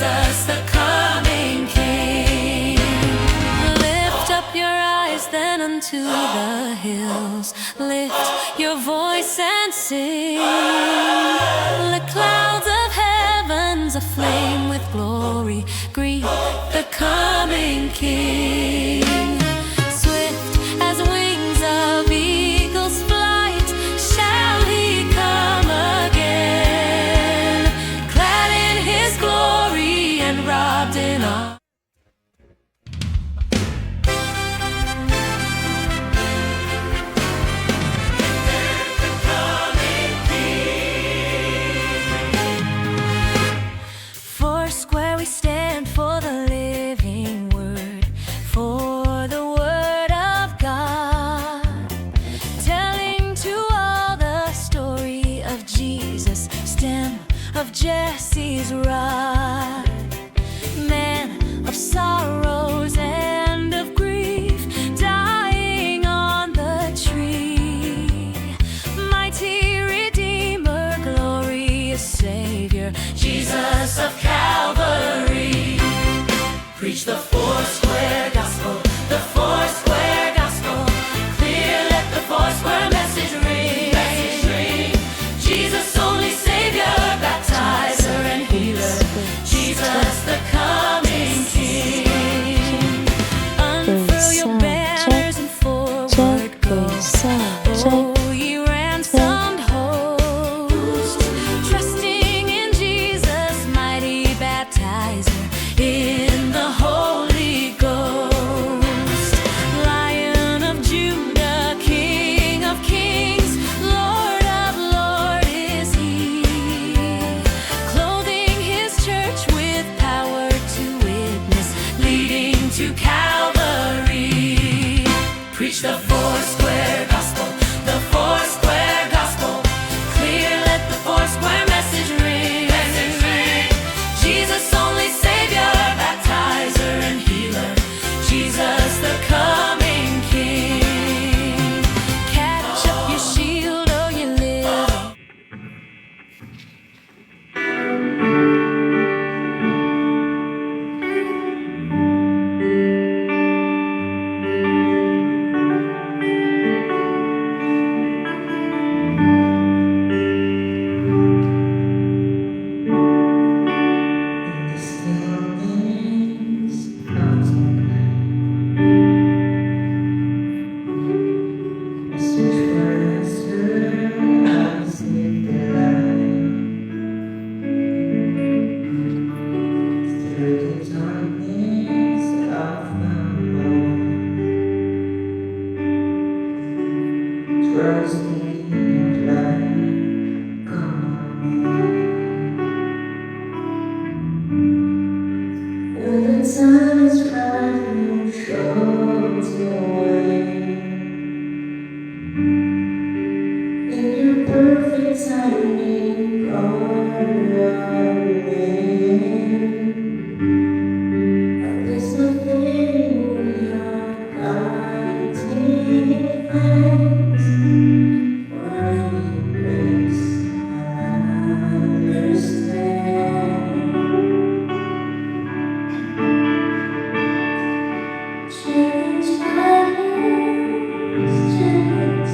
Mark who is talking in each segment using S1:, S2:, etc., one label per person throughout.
S1: Jesus, the coming King. Lift up your eyes then unto the hills. Lift your voice and sing. The clouds of heaven's aflame with glory greet the coming King. Swift as wings of eagle's flight shall he come again, clad in his glory and robed in honor. Foursquare we stand for the living word, for the word of God, telling to all the story of Jesus, stem of Jesse's rod, man of sorrows and of grief, dying on the tree, mighty Redeemer, glorious Savior, Jesus of Calvary. Preach the Foursquare gospel, the Foursquare gospel. Clear, let the Foursquare message ring. Jesus, only Savior, baptizer and healer. Jesus, the coming King. Unfurl your banners and forward go. Oh, ye ransomed host, trusting in Jesus, mighty baptizer in the Holy Ghost. Lion of Judah, King of kings, Lord of lords is he, clothing his church with power to witness, leading to Calvary. Preach the Foursquare gospel, the Foursquare gospel. Clear, let the Foursquare message ring. Jesus, only Savior, baptizer and healer. Jesus, the coming King. Catch up your shield, oh, you live.
S2: When the sun is rising, shows your way. In your perfect timing, God, there's nothing we are fighting against. For your grace, I understand. Change my hands, change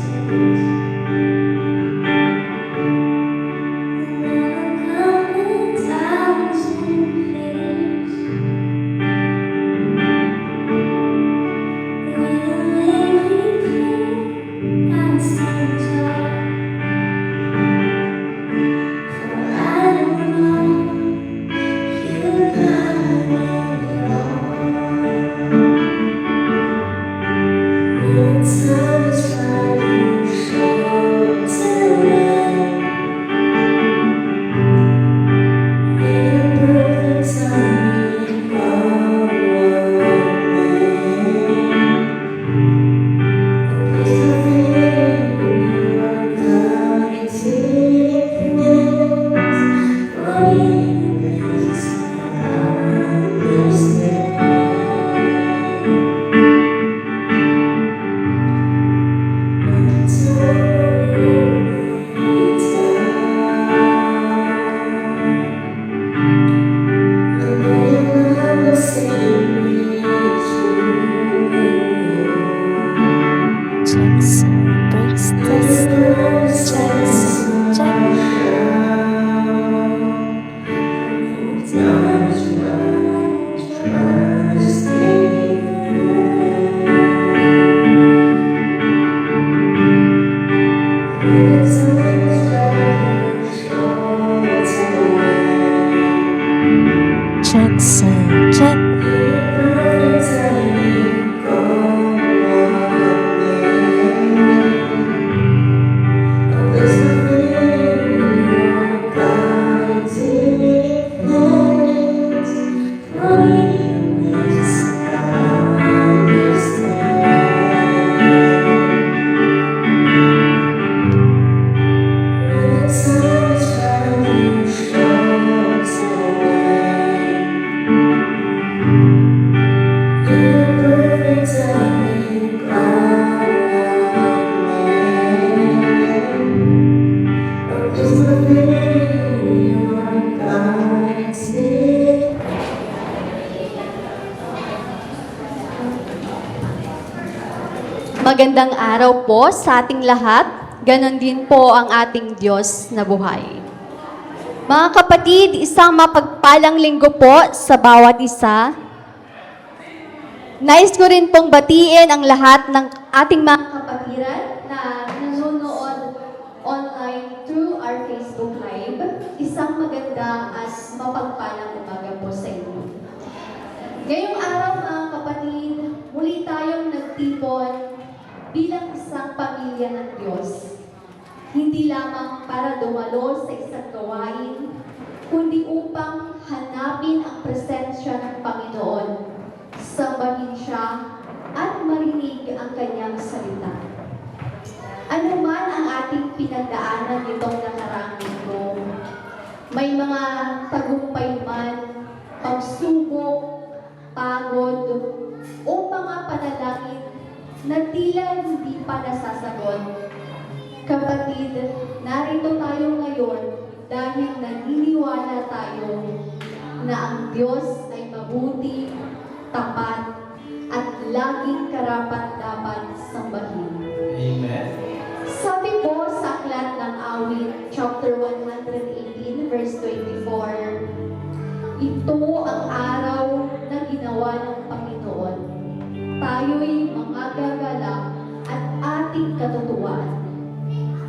S2: fulfill your God's will.
S3: Magandang araw po sa ating lahat. Ganon din po ang ating Diyos na buhay. Mga kapatid, isang mapagpalang linggo po sa bawat isa. Nais ko rin pong batiin ang lahat ng ating mga kapatiran na nanonood online through our Facebook Live. Isang maganda at mapagpalang umaga po sa inyo. Ngayong araw mga kapatid, muli tayong nagtipon bilang isang pamilya ng Diyos. Hindi lamang para dumalo sa isang gawain, kundi upang hanapin ang presensya ng Panginoon, sambahin siya, at marinig ang kanyang salita. Ano man ang ating pinagdaanan nitong nakaraang linggo, may mga tagumpay man, pagsubok, pagod, o mga panalangin na tila hindi pa nasasagot. Kapatid, narito tayo ngayon dahil naniniwala tayo na ang Diyos ay mabuti, tapat, at laging karapat-dapat sambahin.
S4: Amen.
S3: Sabi po sa aklat ng awit, chapter 118, verse 24, ito ang araw na ginawa ng Panginoon. Tayo'y mga gagala at ating katutuan.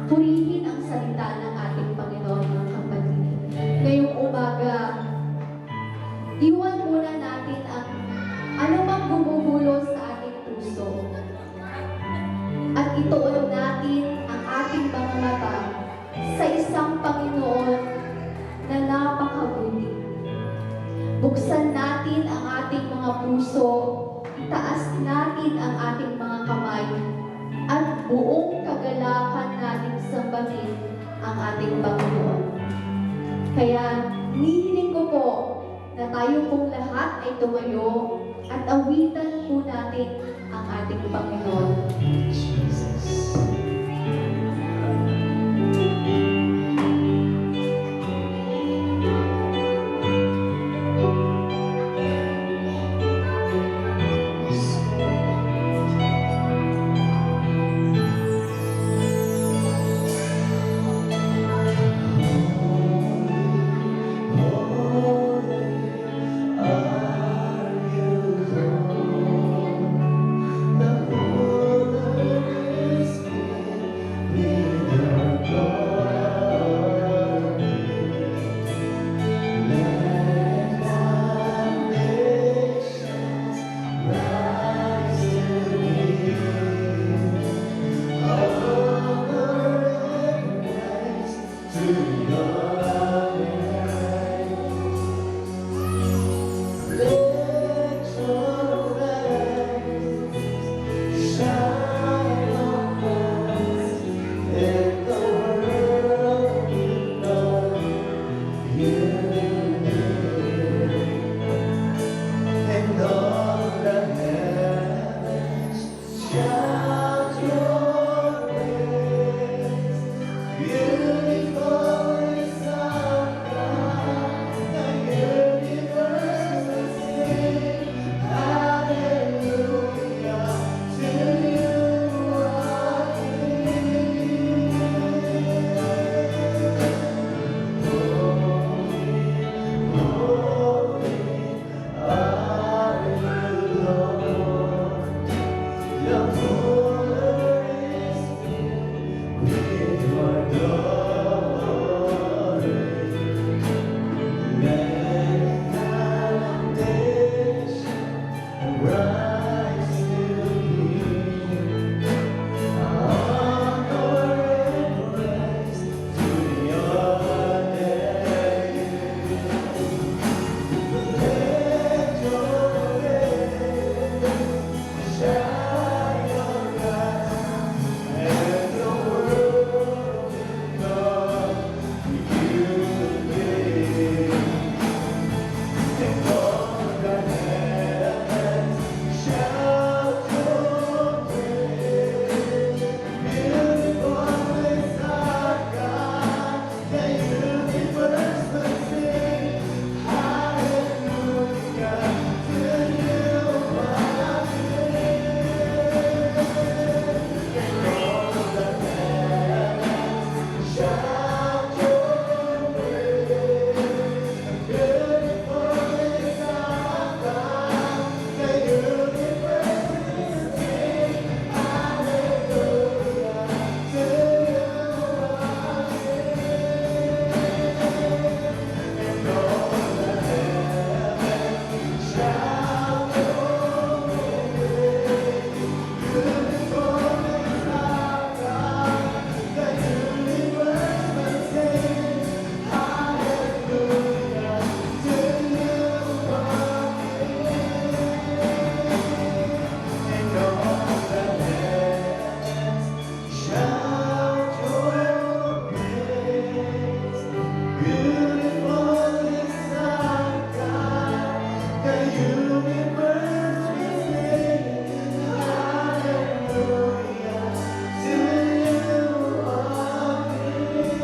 S3: Purihin ang salita ng ating Panginoon, mga kapatid. Ngayong umaga, iwan muna natin ang anumang bumubulos sa ating puso. At ituon natin ang ating mga mata sa isang Panginoon na napakabuti. Buksan natin ang ating mga puso, itaas natin ang ating mga kamay, at buong kagalakan natin sambahin ang ating Panginoon. Kaya, hinihiling ko po na tayo pong lahat ay tumayo at awitan po natin ang ating Panginoon.
S4: Jesus.
S2: Beautiful Beautiful is our God. The universe will sing hallelujah to you, our King.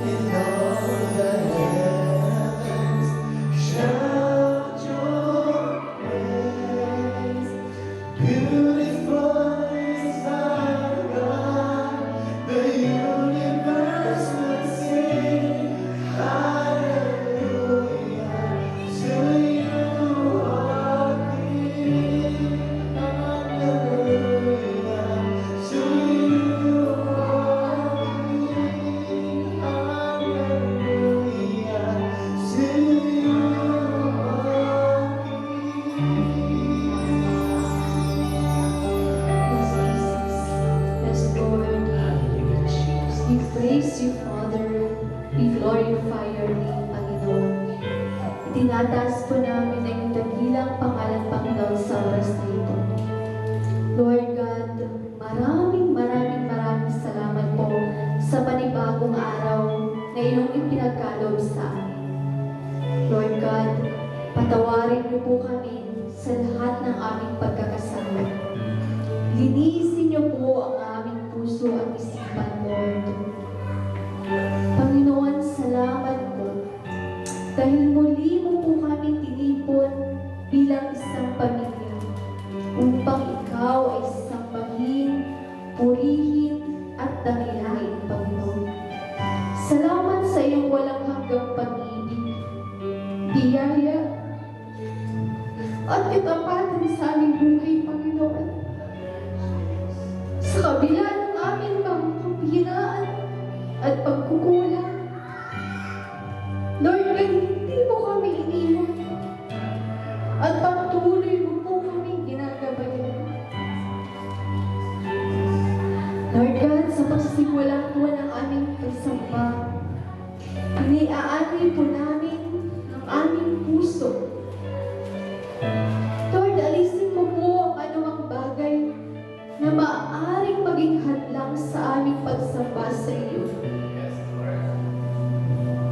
S2: In all the heavens shout your praise. Beautiful is our God. The universe will sing hallelujah to you, our King. Hallelujah to you, our King. Hallelujah to you, our
S3: Yes, Lord.
S4: Hallelujah, Jesus.
S3: We praise you, Father. We glorify your name, Panginoon. Itinataas po namin ang iyong dakilang pangalan, Panginoon, sa oras na ito. Lord God, maraming salamat po sa panibagong araw na iyong ipinagkaloob sa amin. Lord God, patawarin niyo po kami sa lahat ng aming pagkakasala. Linisin niyo po ang aming puso at isipan, Lord. Panginoon, salamat po dahil muli mo po kami tinipon bilang isang pamilya upang ikaw ay sambahin, purihin at dakilain, Panginoon. Salamat sa iyong walang hanggang pag-ibig, biyaya at katapatan sa aming buhay, Panginoon. Sa kabila ng aming mga kahinaan at pagkukulang, Lord God, hindi mo kami iniwan at patuloy mo po kami ginagabayan. Lord God, sa pagsisimula po ng aming pagsamba, iniaani po namin ang aming puso. Lord, alisin mo po ang anumang bagay na maaaring maging hadlang sa aming pagsamba sa iyo.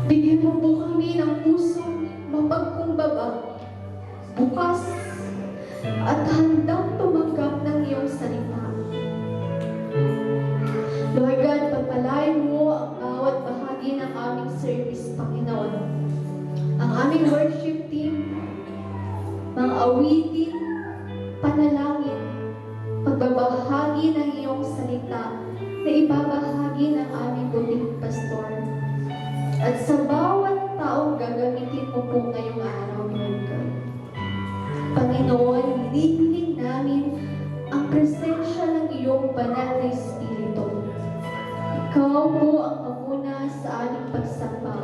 S3: Bigyan mo po kami ng pusong mapagkumbaba, bukas, at handang tumanggap ng iyong salita. Lord God, pagpalain mo ang bawat bahagi ng aming service, Panginoon. Ang aming worship team, mga awitin, panalangin, pagbabahagi ng iyong salita na ibabahagi ng aming buting pastor. At sa bawat taong gagamitin mo po ngayong araw, Lord God. Panginoon, hinihiling namin ang presensya ng iyong banal na Espiritu. Ikaw po ang mamuna sa aming pagsamba.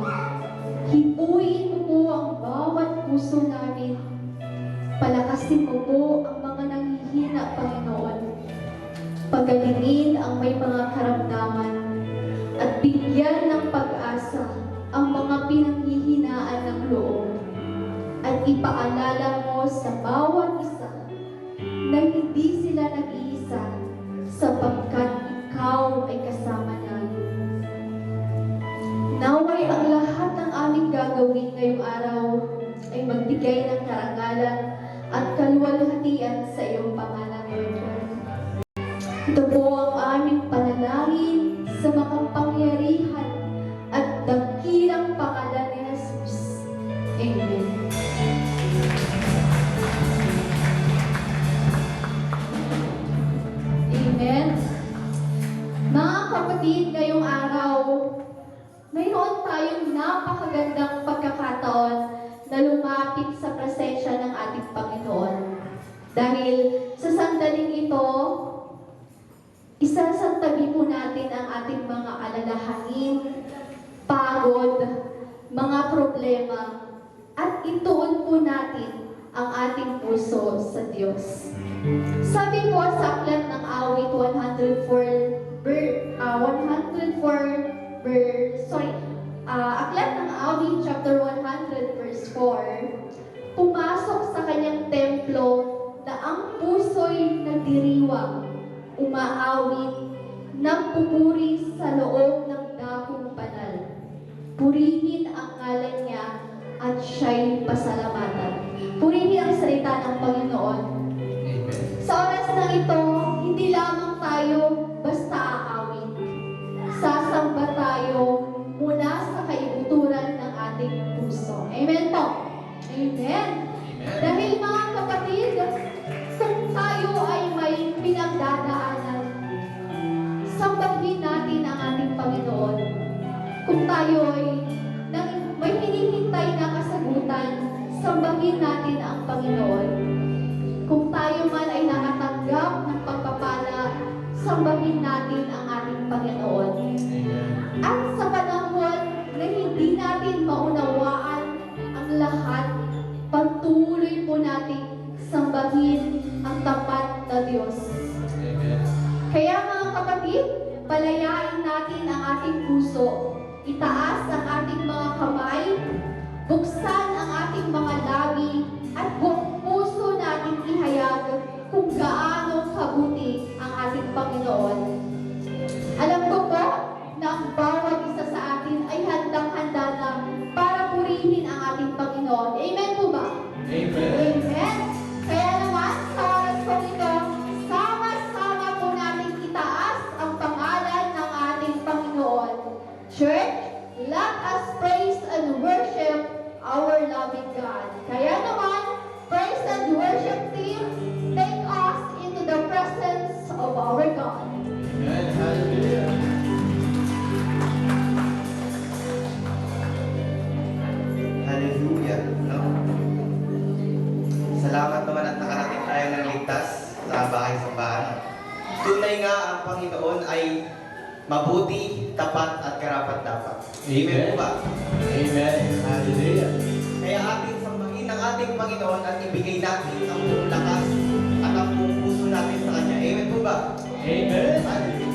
S3: Hipuin mo po ang bawat puso namin. Palakasin mo po ang mga nanghihina, Panginoon. Pagalingin ang may mga karamdaman at bigyan ng pag-asa ang mga pinanghihinaan ng loob. At ipaalala mo sa bawat isa na hindi sila nag-iisa sapagkat ikaw ay kasama namin. Naway ang lahat ng aming gagawin ngayong araw ay magbigay ng karangalan at kaluwalhatian sa iyong pangalan, Lord God. Ito po ang aming panalangin sa makapangyarihan at dakilang pangalan ni Jesus. Amen. Amen. Mga kapatid, ngayong araw, mayroon tayong napakagandang pagkakataon na lumapit sa presensya ng ating Panginoon. Dahil sa sandaling ito, isasantabi po natin ang ating mga alalahanin, pagod, mga problema, at ituon po natin ang ating puso sa Diyos. Sabi po sa aklat ng awit 104, aklat ng awit chapter 100 verse 4, pumasok sa kanyang templo na ang puso'y nagdiriwang, umaawit, nagpupuri sa loob ng dako akong banal. Purihin ang ngalan niya at siya'y pasalamatan. Purihin ang salita ng Panginoon.
S4: Amen.
S3: Sa oras na ito, hindi lamang tayo basta aawit. Sasamba tayo mula sa kaibuturan ng ating puso. Amen po. Amen. Dahil mga kapatid, kung tayo ay may pinagdadaanan, sambahin natin ang ating Panginoon. Kung tayo ay may hinihintay na kasagutan, sambahin natin ang Panginoon. Kung tayo man ay nakatanggap ng pagpapala, sambahin natin ang ating Panginoon.
S4: Amen.
S3: At sa panahon na hindi natin maunawaan ang lahat, patuloy po natin sambahin ang tapat na Diyos.
S4: Amen.
S3: Kaya mga kapatid, palayain natin ang ating puso. Itaas ang ating mga kamay, buksan ang ating mga labi, at buong puso natin ihayag kung gaano kabuti ang ating Panginoon. Alam ko po na ang bawat isa sa atin ay handang-handa na para purihin ang ating Panginoon. Amen po ba?
S4: Amen.
S3: Amen. Kaya naman, sa oras po ito, sama-sama po natin itaas ang pangalan ng ating Panginoon. Church, let us praise and worship our loving God. Kaya naman, praise and worship team, take us into the presence of our God.
S4: Amen. Hallelujah.
S2: Hallelujah. No? Salamat naman at nakarating tayo ng ligtas sa bahay-sambahan. Tunay nga ang Panginoon ay mabuti, tapat at karapat-dapat. Amen po ba?
S4: Amen. Hallelujah.
S2: Kaya ating sambahin ang ating Panginoon at ibigay natin ang buong lakas at ang buong puso natin sa Kanya. Amen po ba?
S4: Amen.
S2: Hallelujah.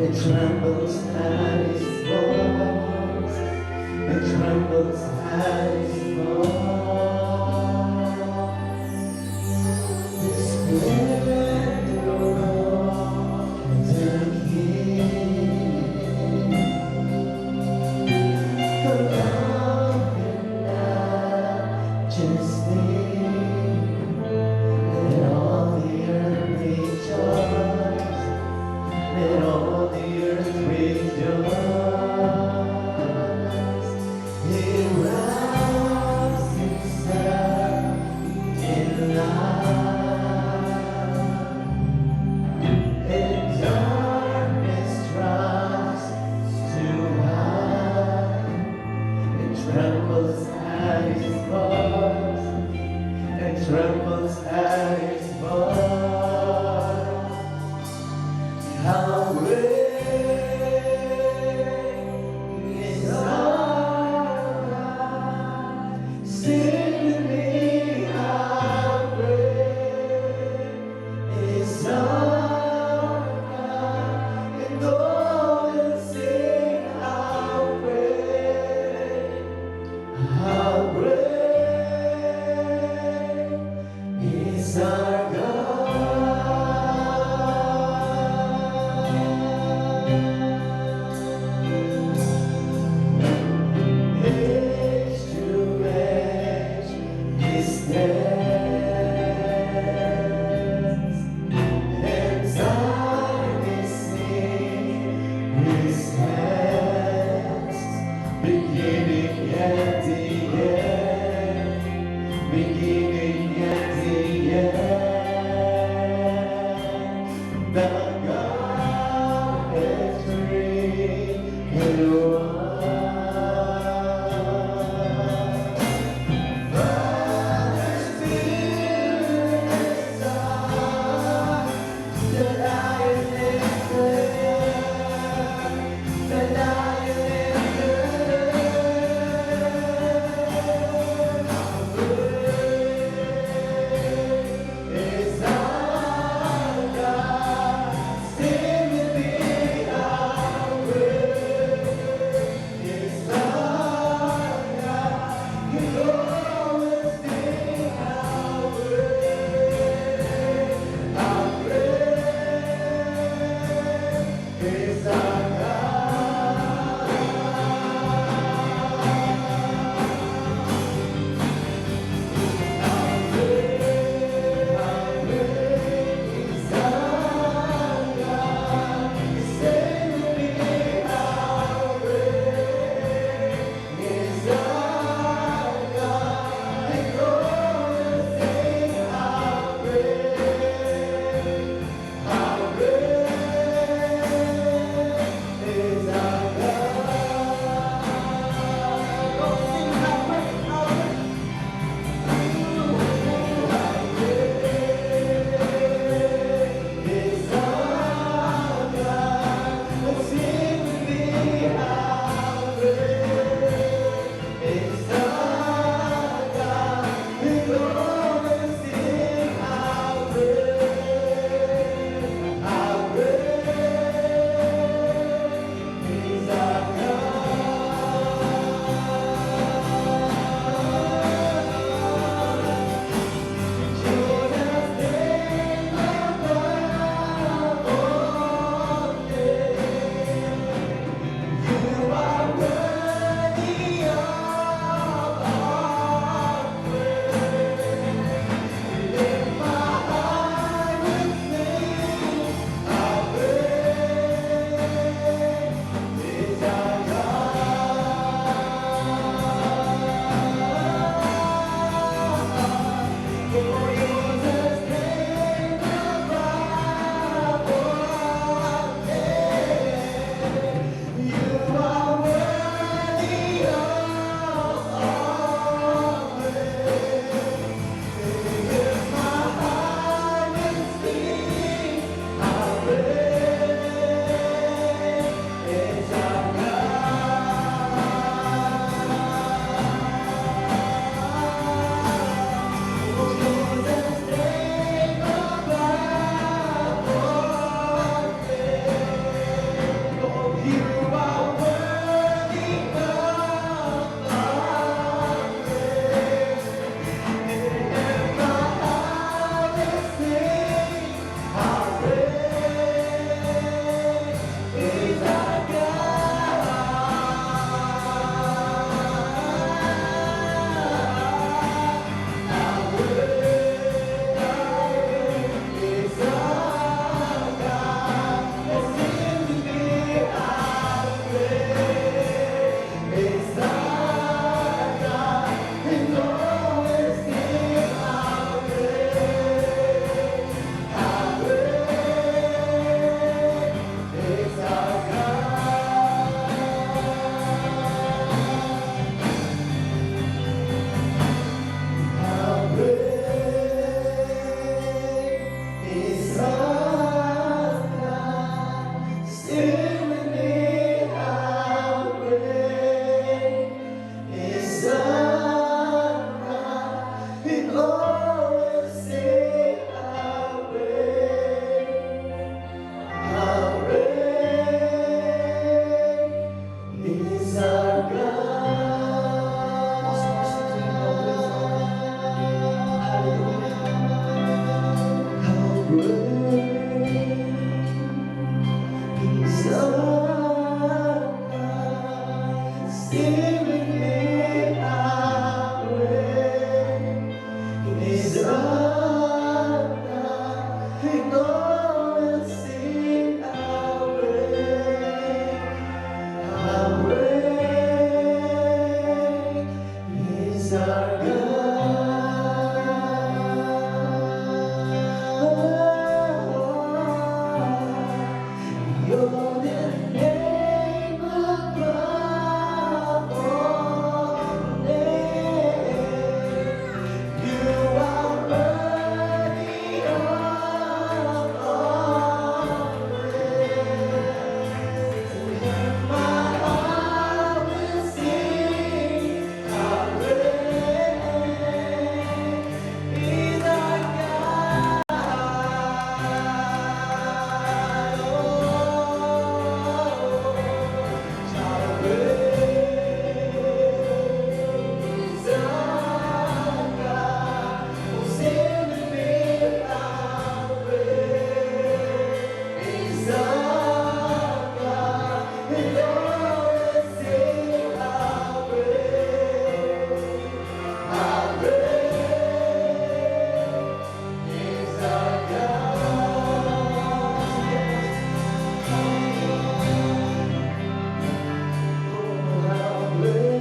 S5: It trembles at his voice. It trembles at his voice. The splendor of the King. The love and majesty. Let all the earth rejoice. Let all the earth rejoice. It wraps itself in light. And darkness tries to hide. It trembles at his voice. It trembles at his voice. How great is our God? Sing with me, how great is our God? And all will sing, how great is our God. sing with me, how great is our God. We always sing how great is our God. How great is our God. Sing with me, how great is our God. We go and sing how great is our God. You're the name above all names. You are worthy of all praise. My heart will sing how great is our God. How great is our God. Oh, sing with me, how great is our God. And always sing how great is our God. Oh, how great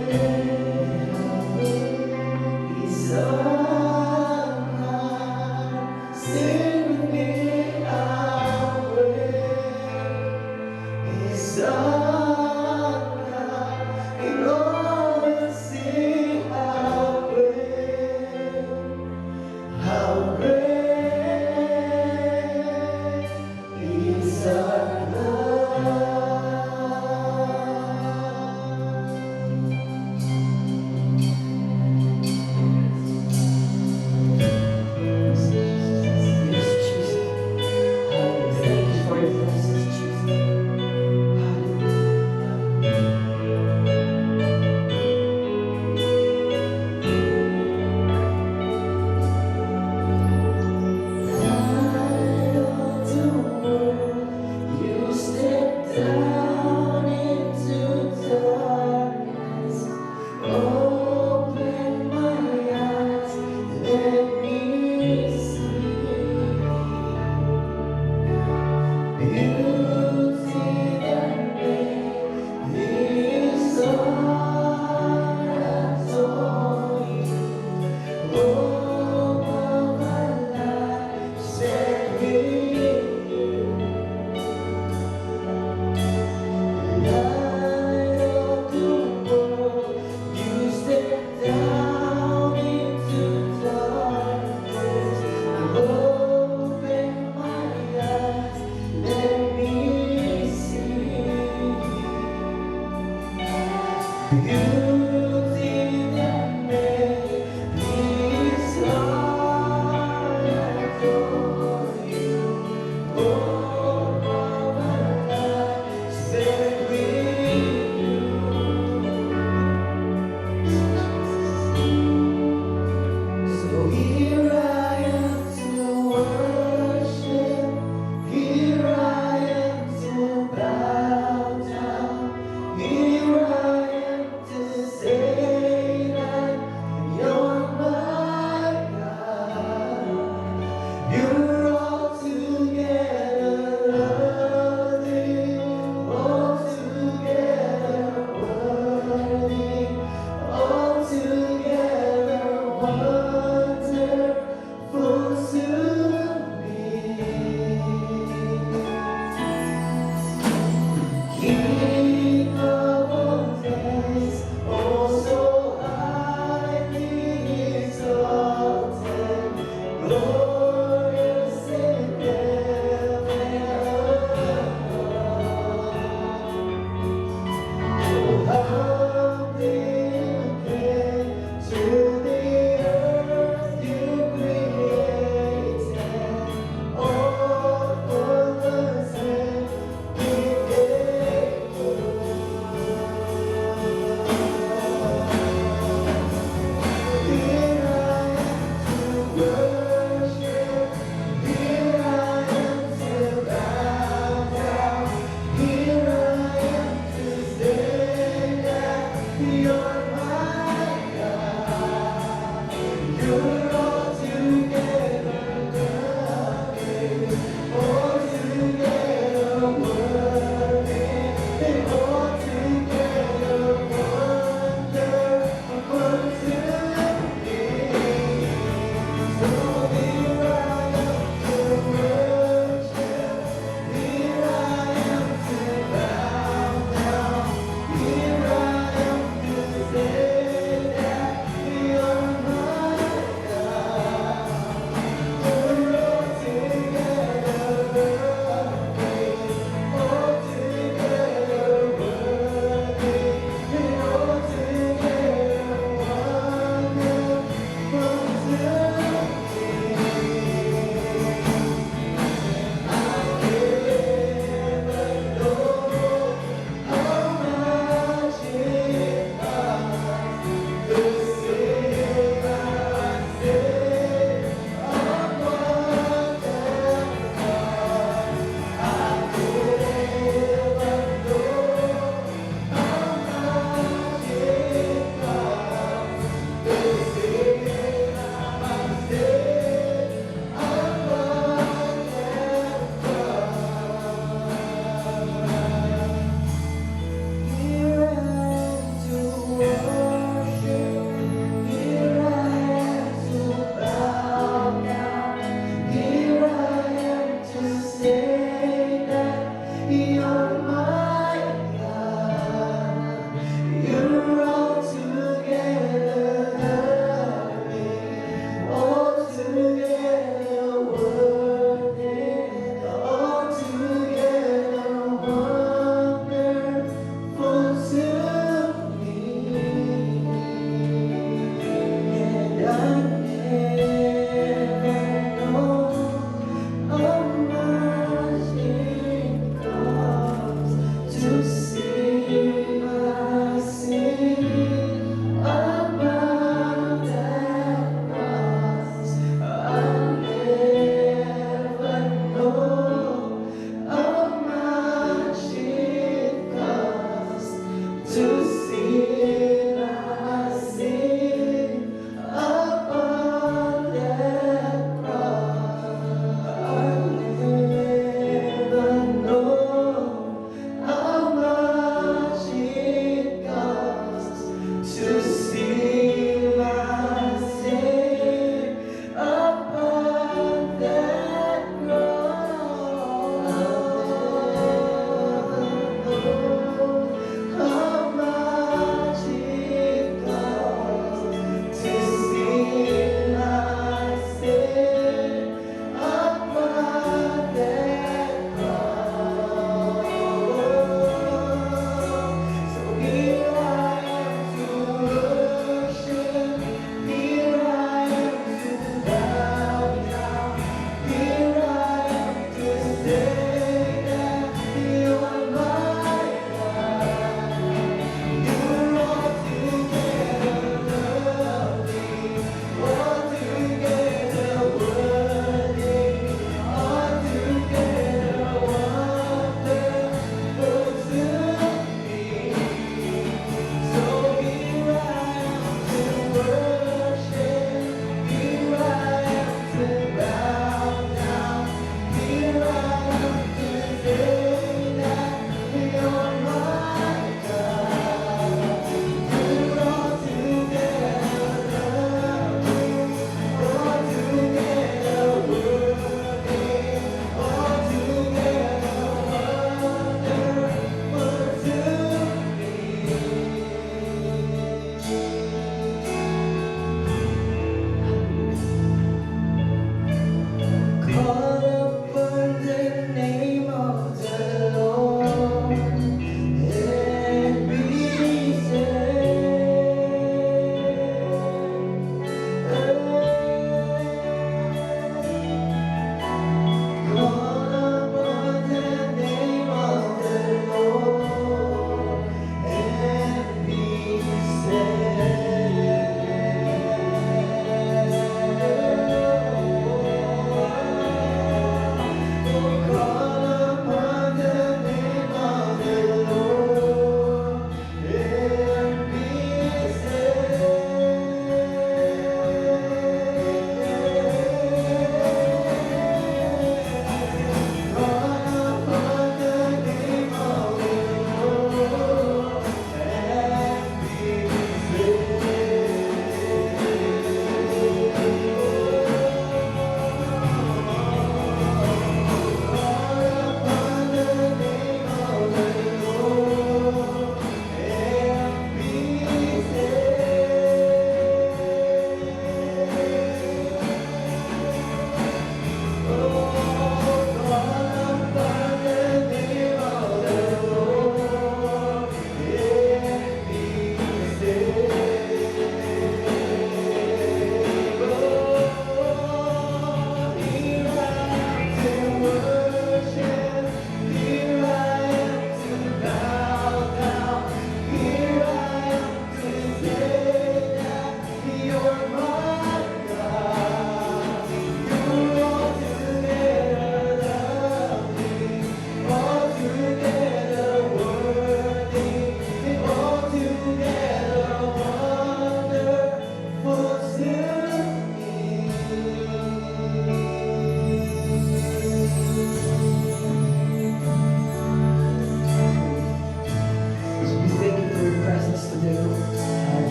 S5: is our God. Sing with me, how great is our God. And always sing how great is our God. Yes, Jesus. Thank you for your presence, Jesus. You step down into darkness, open my eyes, let me see beauty that made this all adore you. Oh, my life set me. Light of the world, you step down into darkness. Open my eyes, let me see beauty that made this heart adore you. Oh, my life set with you. So here I am to worship, here I am to bow down, here I am to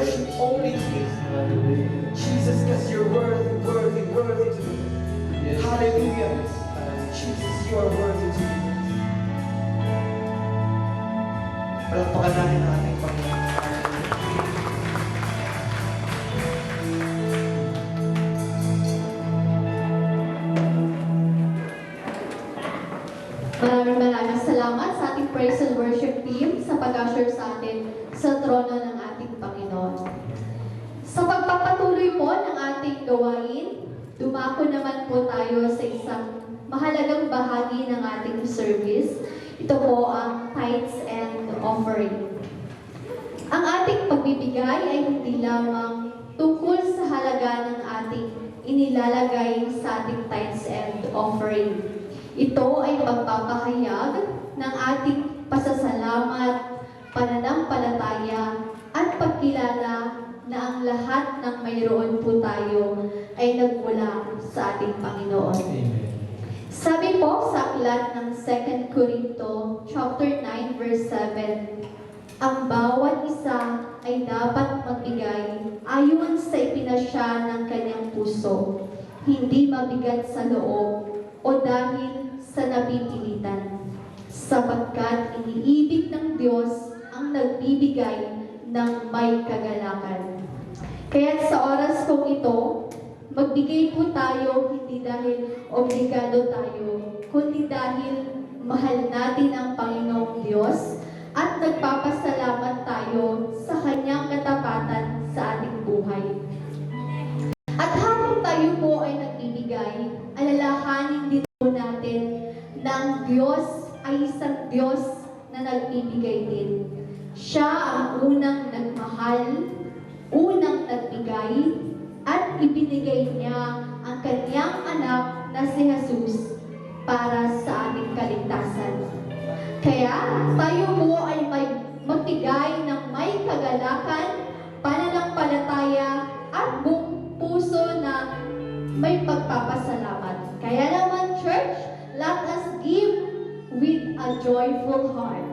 S2: worship only you.
S4: Hallelujah.
S2: Jesus, because you're worthy, worthy, worthy to be.
S4: Yes.
S2: Hallelujah. Jesus, you are worthy to be. Palakpakan natin ang ating Panginoon.
S3: Maraming salamat sa ating praise and worship team sa pag-usher sa atin sa trono ng ating Panginoon. Sa pagpapatuloy po ng ating gawain, dumako naman po tayo sa isang mahalagang bahagi ng ating service. Ito po ang tithes and offering. Ang ating pagbibigay ay hindi lamang tungkol sa halaga ng ating inilalagay sa ating tithes and offering. Ito ay pagpapahayag ng ating pasasalamat, pananampalataya, at pagkilala na ang lahat ng mayroon po tayo ay nagmula sa ating Panginoon.
S4: Amen.
S3: Sabi po sa aklat ng 2 Corinto chapter 9 verse 7, ang bawat isa ay dapat magbigay ayon sa ipinasya ng kanyang puso, hindi mabigat sa loob o dahil sa napipilitan, sapagkat iniibig ng Diyos ang nagbibigay ng may kagalakan. Kaya sa oras kong ito, magbigay po tayo hindi dahil obligado tayo, kundi dahil mahal natin ang Panginoong Diyos at nagpapasalamat tayo sa Kanyang katapatan sa ating buhay. At habang tayo po ay nagbibigay, alalahanin din po natin na ang Diyos ay isang Diyos na nagbibigay din. Siya ang unang nagmahal, unang nagbigay, at ibinigay niya ang kanyang anak na si Jesus para sa ating kaligtasan. Kaya tayo po ay magbigay ng may kagalakan, pananampalataya, at buong puso na may pagpapasalamat. Kaya naman, church, let us give with a joyful heart.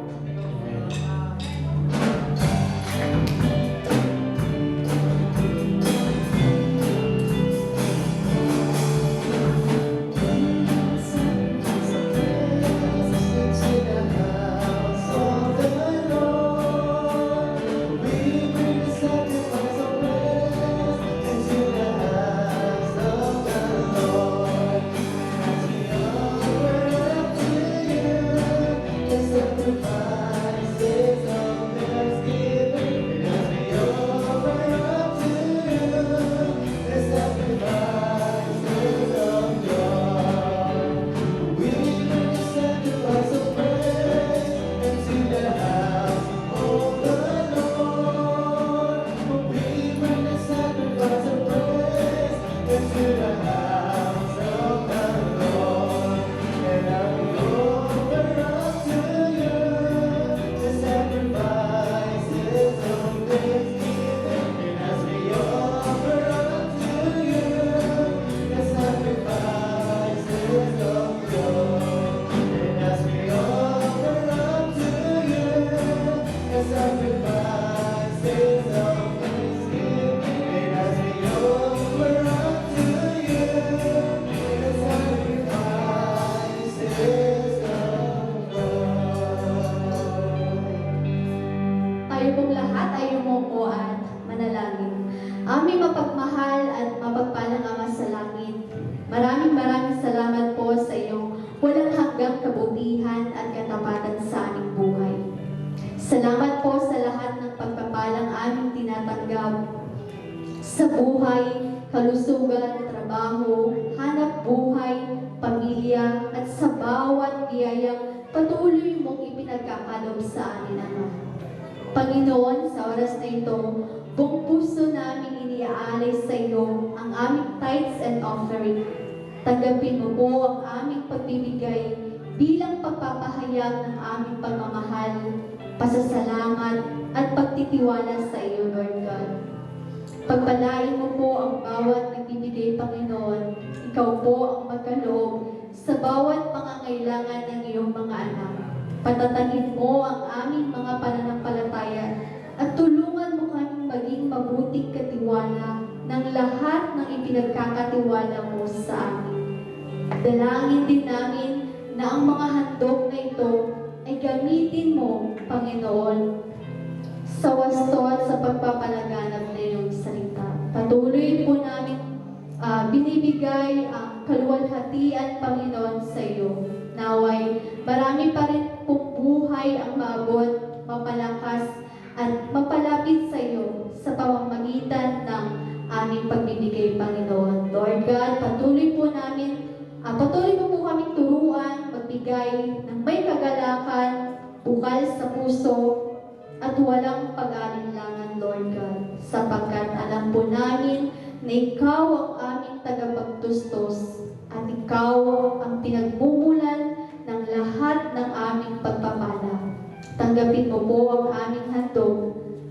S3: Tayo pong lahat ay umupo at manalangin. Aming mapagmahal at mapagpalang Ama sa langit, maraming salamat po sa iyong walang hanggang kabutihan at katapatan sa aming buhay. Salamat po sa lahat ng pagpapalang aming tinatanggap sa buhay, kalusugan, trabaho, hanap buhay, pamilya, at sa bawat biyayang patuloy mong ipinagkakalob sa amin, Ama. Panginoon, sa oras na ito, buong puso namin iniaalay sa iyo ang aming tithes and offering. Tanggapin mo po ang aming pagbibigay bilang pagpapahayag ng aming pagmamahal, pasasalamat, at pagtitiwala sa iyo, Lord God. Pagpalain mo po ang bawat nagbibigay, Panginoon. Ikaw po ang magkaloob sa bawat pangangailangan ng iyong mga anak. Patatagin mo ang aming mga pananampalataya at tulungan mo kaming maging mabuting katiwala ng lahat ng ipinagkakatiwala mo sa amin. Dalangin din namin na ang mga handog na ito ay gamitin mo, Panginoon, sa wasto at sa pagpapalaganap na iyong salita. Patuloy po namin binibigay ang kaluwalhatian, Panginoon, sa iyo. Naway, marami pa rin pong buhay ang maabot, mapalakas, at mapalapit sa iyo sa pamamagitan ng aming pagbibigay, Panginoon. Lord God, patuloy po mo po kaming turuan, magbigay ng may kagalakan, bukal sa puso, at walang pag-alinlangan, Lord God, sapagkat alam po namin na Ikaw ang aming tagapagtustos at Ikaw ang pinagmumulan ng lahat ng aming pagpapala. Tanggapin mo po ang aming handog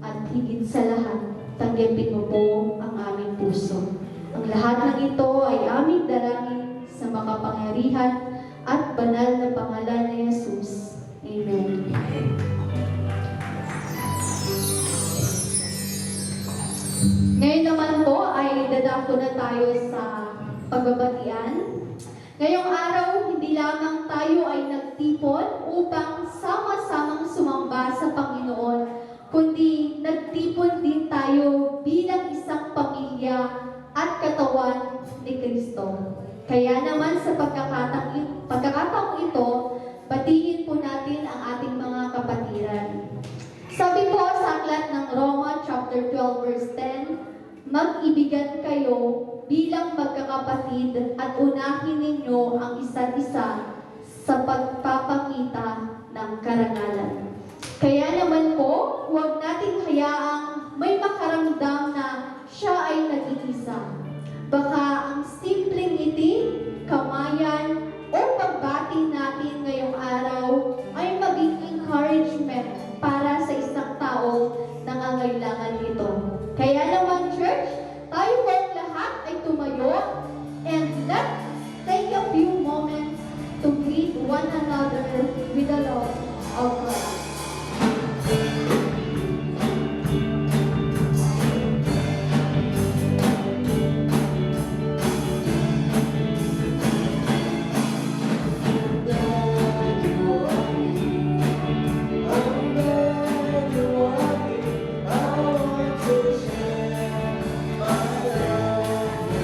S3: at higit sa lahat, tanggapin mo po ang aming puso. Ang lahat ng ito ay aming dalangin sa makapangyarihan at banal na pangalan ni Jesus. Amen. Ngayon naman po ay dadako na tayo sa pagbabatian. Ngayong araw, hindi lamang tayo ay nagtipon upang sama-samang sumamba sa Panginoon, kundi nagtipon din tayo bilang isang pamilya at katawan ni Kristo. Kaya naman sa pagkakataong ito, batiin po natin ang ating mga kapatiran. Sabi po sa aklat ng Roma chapter 12 verse 10, mag-ibigan kayo bilang magkakapatid at unahin ninyo ang isa't isa sa pagpapakita ng karangalan. Kaya naman po, huwag nating hayaang may makaramdam na siya ay nag-iisa. Baka ang simpleng ngiti, kamayan, o pagbati natin ngayong araw ay maging encouragement para sa isang tao na nangangailangan nito. Kaya naman, church, tayo pong lahat ay tumayo and let's take a few moments to greet one another with the love of Christ.
S5: I want to share my love.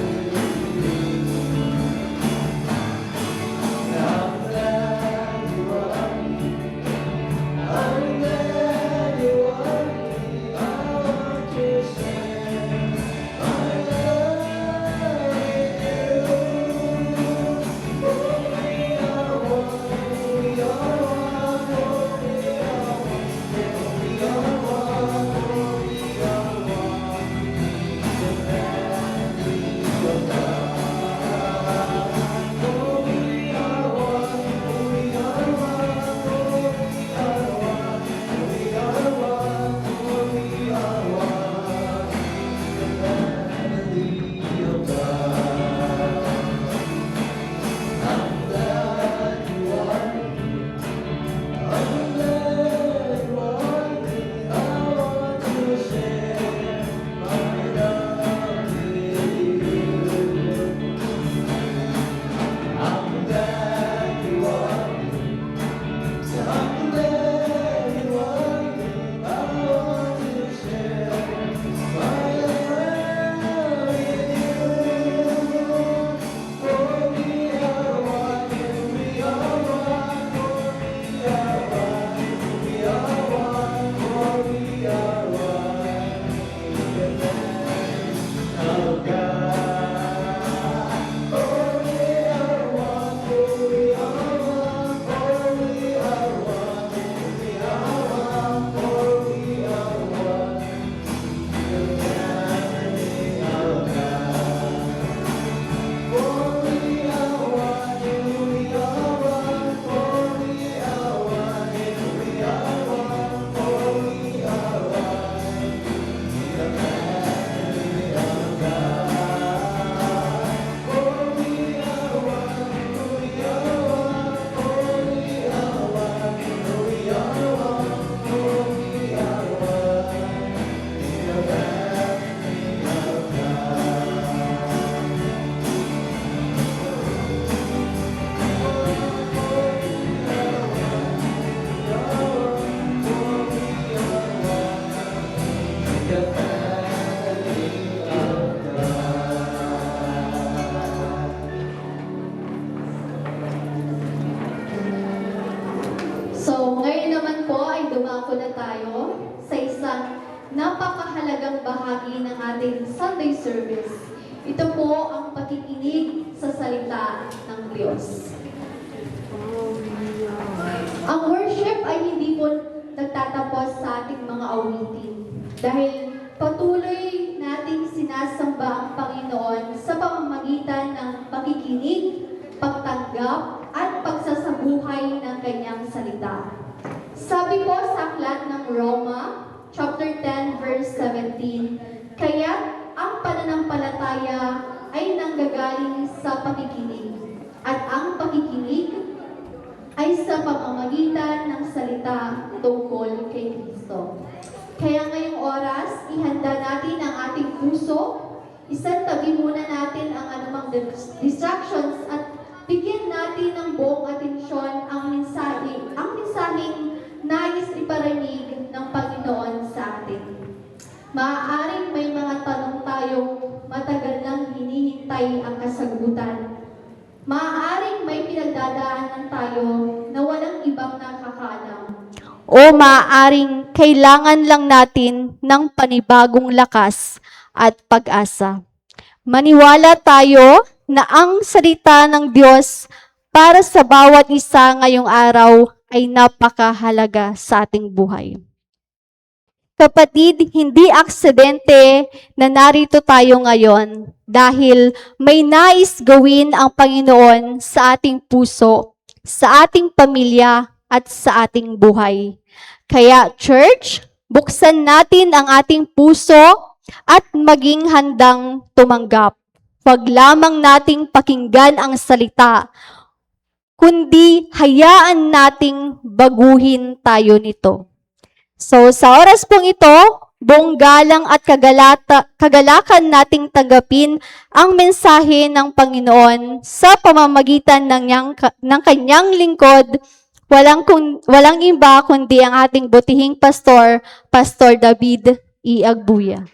S5: the family of God.
S3: So, ngayon naman po ay dumako na tayo sa isang napakahalagang bahagi ng ating Sunday service. Ito po ang pakikinig sa salita ng Diyos. Ang worship ay hindi po nagtatapos sa ating mga awitin dahil patuloy nating sinasamba ang Panginoon sa pamamagitan ng pakikinig, pagtanggap, at pagsasabuhay ng kanyang salita. Sabi po sa aklat ng Roma, chapter 10, verse 17, "Kaya ang pananampalataya ay nanggagaling sa pakikinig, at ang pakikinig ay sa pamamagitan ng salita tungkol kay Kristo." Kaya ngayong oras, ihanda natin ang ating puso, isantabi muna natin ang anumang distractions at bigyan natin ng buong atensyon ang mensaheng nais iparinig ng Panginoon sa atin. Maaaring may mga tanong tayong matagal nang hinihintay ang kasagutan. Maaaring may pinagdadaanan tayo na walang ibang nakakaalam. O maaaring kailangan lang natin ng panibagong lakas at pag-asa. Maniwala tayo na ang salita ng Diyos para sa bawat isa ngayong araw ay napakahalaga sa ating buhay. Kapatid, hindi aksidente na narito tayo ngayon dahil may nais gawin ang Panginoon sa ating puso, sa ating pamilya, at sa ating buhay. Kaya, church, buksan natin ang ating puso at maging handang tumanggap. Huwag lamang nating pakinggan ang salita, kundi hayaan nating baguhin tayo nito. So, sa oras pong ito, buong galang at kagalakan nating tanggapin ang mensahe ng Panginoon sa pamamagitan ng kanyang lingkod, walang iba kundi ang ating butihing pastor, Pastor David E. Agbuya.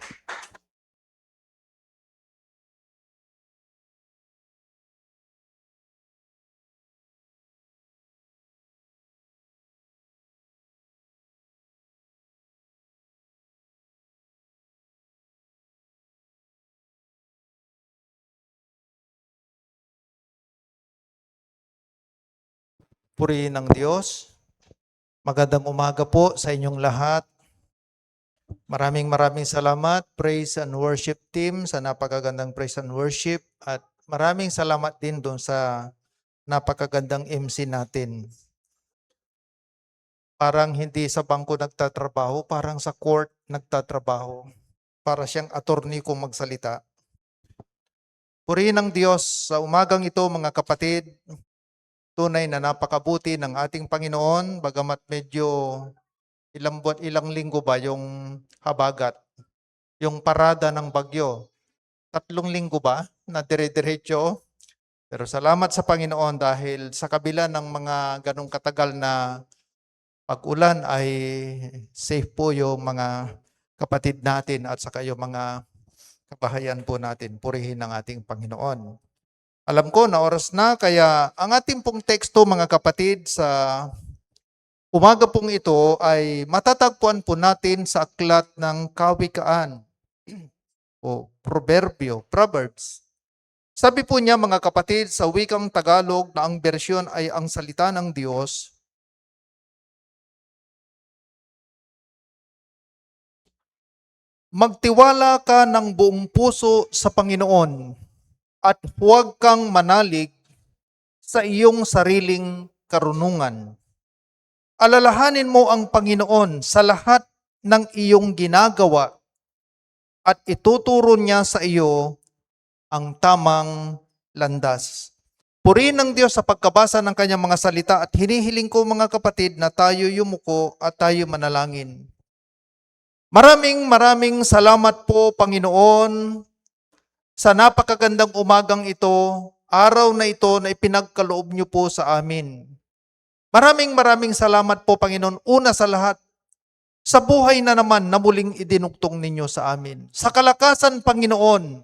S6: Purihin ng Diyos. Magandang umaga po sa inyong lahat. Maraming salamat, praise and worship team, sa napakagandang praise and worship. At maraming salamat din doon sa napakagandang MC natin. Parang hindi sa bangko nagtatrabaho, parang sa court nagtatrabaho. Para siyang attorney kung magsalita. Purihin ng Diyos sa umagang ito, mga kapatid. Tunay na napakabuti ng ating Panginoon, bagamat medyo ilang linggo ba yung habagat, yung parada ng bagyo. 3 linggo ba na dire-diretso? Pero salamat sa Panginoon dahil sa kabila ng mga ganong katagal na pag-ulan ay safe po yung mga kapatid natin at saka yung mga kabahayan po natin. Purihin ng ating Panginoon. Alam ko na oras na, kaya ang ating pong teksto, mga kapatid, sa umaga pong ito ay matatagpuan po natin sa aklat ng Kawikaan o Proverbs. Sabi po niya, mga kapatid, sa wikang Tagalog na ang bersyon ay ang salita ng Diyos, magtiwala ka ng buong puso sa Panginoon at huwag kang manalig sa iyong sariling karunungan. Alalahanin mo ang Panginoon sa lahat ng iyong ginagawa at ituturo niya sa iyo ang tamang landas. Purihin ng Diyos sa pagkabasa ng kanyang mga salita at hinihiling ko, mga kapatid, na tayo yumuko at tayo manalangin. Maraming salamat po, Panginoon, sa napakagandang umagang ito, araw na ito na ipinagkaloob niyo po sa amin. Maraming salamat po, Panginoon. Una sa lahat, sa buhay na naman na muling idinugtong ninyo sa amin. Sa kalakasan, Panginoon,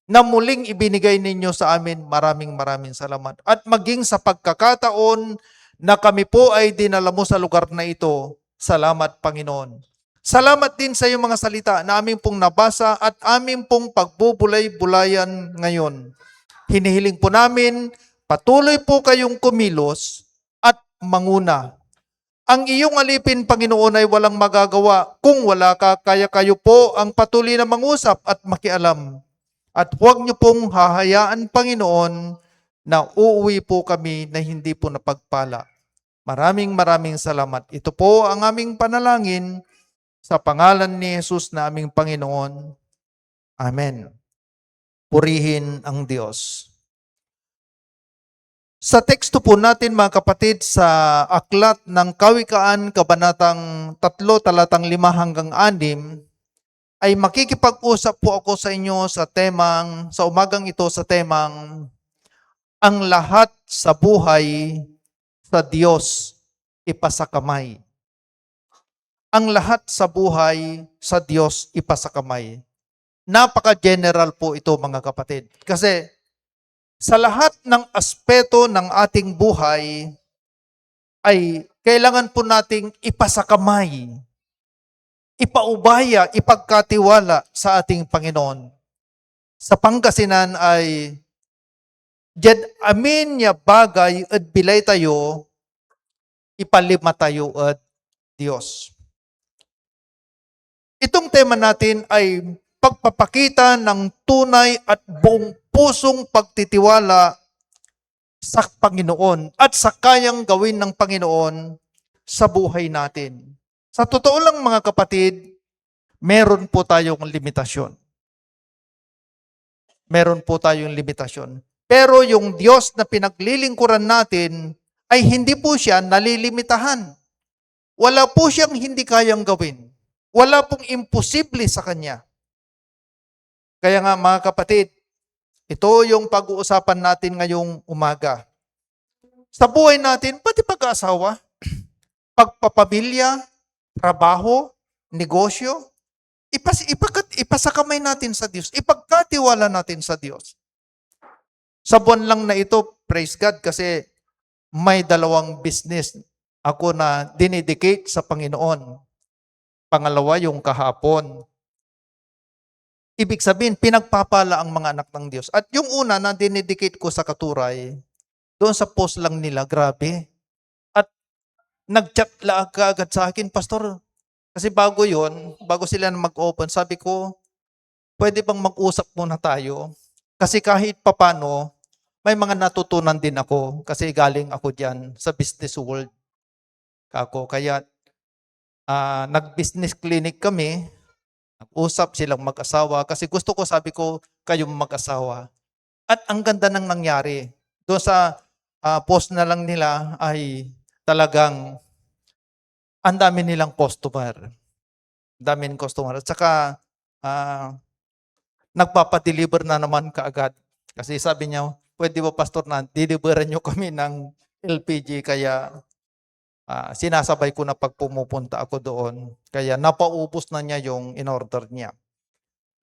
S6: na muling ibinigay ninyo sa amin, maraming salamat. At maging sa pagkakataon na kami po ay dinala mo sa lugar na ito, salamat, Panginoon. Salamat din sa iyong mga salita na aming pong nabasa at aming pong pagbubulay-bulayan ngayon. Hinihiling po namin, patuloy po kayong kumilos at manguna. Ang iyong alipin, Panginoon, ay walang magagawa. Kung wala ka, kaya kayo po ang patuloy na mangusap at makialam. At huwag niyo pong hahayaan, Panginoon, na uuwi po kami na hindi po napagpala. Maraming salamat. Ito po ang aming panalangin sa pangalan ni Jesus na aming Panginoon. Amen. Purihin ang Diyos. Sa teksto po natin, mga kapatid, sa aklat ng Kawikaan, Kabanatang 3, talatang 5 hanggang 6, ay makikipag-usap po ako sa inyo sa umagang ito sa temang, ang lahat sa buhay sa Diyos ipasakamay. Ang lahat sa buhay sa Diyos ipasakamay. Napaka-general po ito, mga kapatid. Kasi sa lahat ng aspeto ng ating buhay ay kailangan po nating ipasakamay, ipaubaya, ipagkatiwala sa ating Panginoon. Sa Pangasinan ay jed amin niya bagay at bilay tayo, ipalima tayo at Diyos. Itong tema natin ay pagpapakita ng tunay at buong pusong pagtitiwala sa Panginoon at sa kayang gawin ng Panginoon sa buhay natin. Sa totoo lang, mga kapatid, meron po tayong limitasyon. Meron po tayong limitasyon. Pero yung Diyos na pinaglilingkuran natin ay hindi po siya nalilimitahan. Wala po siyang hindi kayang gawin. Wala pong imposible sa Kanya. Kaya nga, mga kapatid, ito yung pag-uusapan natin ngayong umaga. Sa buhay natin, pati pag-aasawa, pagpapamilya, trabaho, negosyo, ipasakamay natin sa Diyos. Ipagkatiwala natin sa Diyos. Sa buwan lang na ito, praise God, kasi may 2 business ako na dinedicate sa Panginoon. Pangalawa, yung kahapon. Ibig sabihin, pinagpapala ang mga anak ng Diyos. At yung una na dinedicate ko sa Katuray, doon sa post lang nila, grabe. At nag-chat lang agad sa akin, Pastor, kasi bago sila na mag-open, sabi ko, pwede bang mag-usap muna tayo? Kasi kahit papano, may mga natutunan din ako, kasi galing ako dyan sa business world. Kaya nag-business clinic kami, nag-usap silang mag-asawa kasi gusto ko, sabi ko, kayong mag-asawa. At ang ganda ng nangyari. Doon sa post na lang nila ay talagang ang dami nilang customer. Daming customer. At saka nagpapadeliver na naman kaagad. Kasi sabi niya, pwede ba, Pastor, na deliveran nyo kami ng LPG, kaya sinasabay ko na pag pumupunta ako doon. Kaya napaubos na niya yung in-order niya.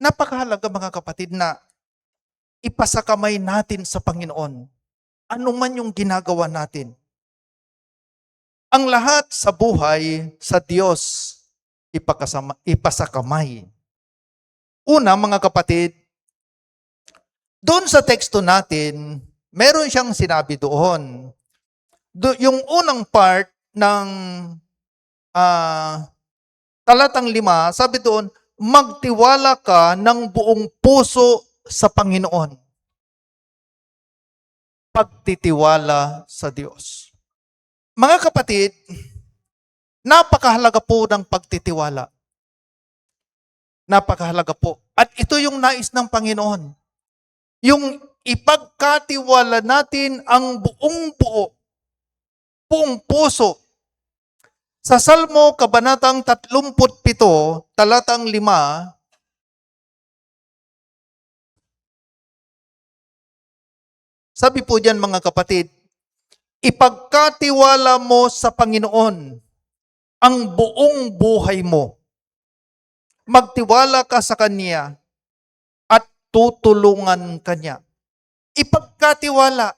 S6: Napakahalaga, mga kapatid, na ipasakamay natin sa Panginoon. Ano man yung ginagawa natin. Ang lahat sa buhay sa Diyos ipasakamay. Una, mga kapatid, doon sa teksto natin, meron siyang sinabi doon. Yung unang part ng talatang 5, sabi doon, magtiwala ka ng buong puso sa Panginoon. Pagtitiwala sa Diyos. Mga kapatid, napakahalaga po ng pagtitiwala. Napakahalaga po. At ito yung nais ng Panginoon. Yung ipagkatiwala natin ang buong puso. Sa Salmo, Kabanatang 37, talatang 5, sabi po diyan, mga kapatid, ipagkatiwala mo sa Panginoon ang buong buhay mo. Magtiwala ka sa Kanya at tutulungan Kanya. Ipagkatiwala,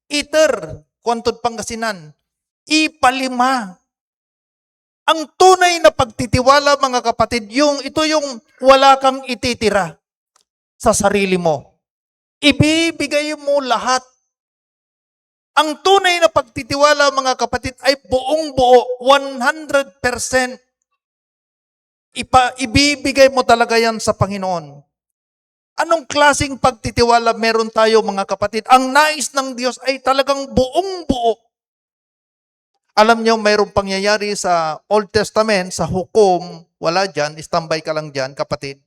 S6: iter, kuwantod Pangasinan, ipalima. Ang tunay na pagtitiwala, mga kapatid, ito yung wala kang ititira sa sarili mo. Ibibigay mo lahat. Ang tunay na pagtitiwala, mga kapatid, ay buong buo, 100%. Ibibigay mo talaga yan sa Panginoon. Anong klaseng pagtitiwala meron tayo, mga kapatid? Ang nais ng Diyos ay talagang buong buo. Alam niyo, mayroong pangyayari sa Old Testament, sa Hukom, wala dyan, standby ka lang dyan, kapatid.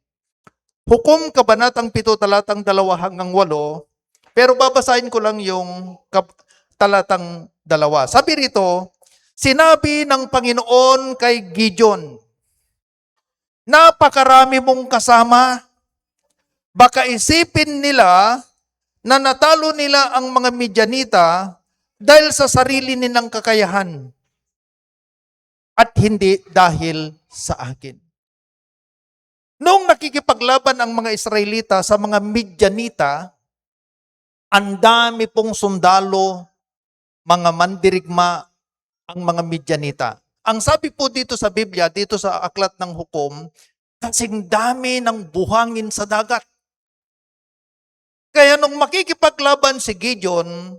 S6: Hukom, Kabanatang 7, talatang 2 hanggang 8, pero babasahin ko lang yung talatang 2. Sabi rito, sinabi ng Panginoon kay Gideon, napakarami mong kasama, baka isipin nila na natalo nila ang mga Midianita dahil sa sarili nilang kakayahan at hindi dahil sa akin. Noong nakikipaglaban ang mga Israelita sa mga Midianita, ang dami pong sundalo, mga mandirigma, ang mga Midianita. Ang sabi po dito sa Biblia, dito sa aklat ng Hukom, kasing dami ng buhangin sa dagat. Kaya nung makikipaglaban si Gideon,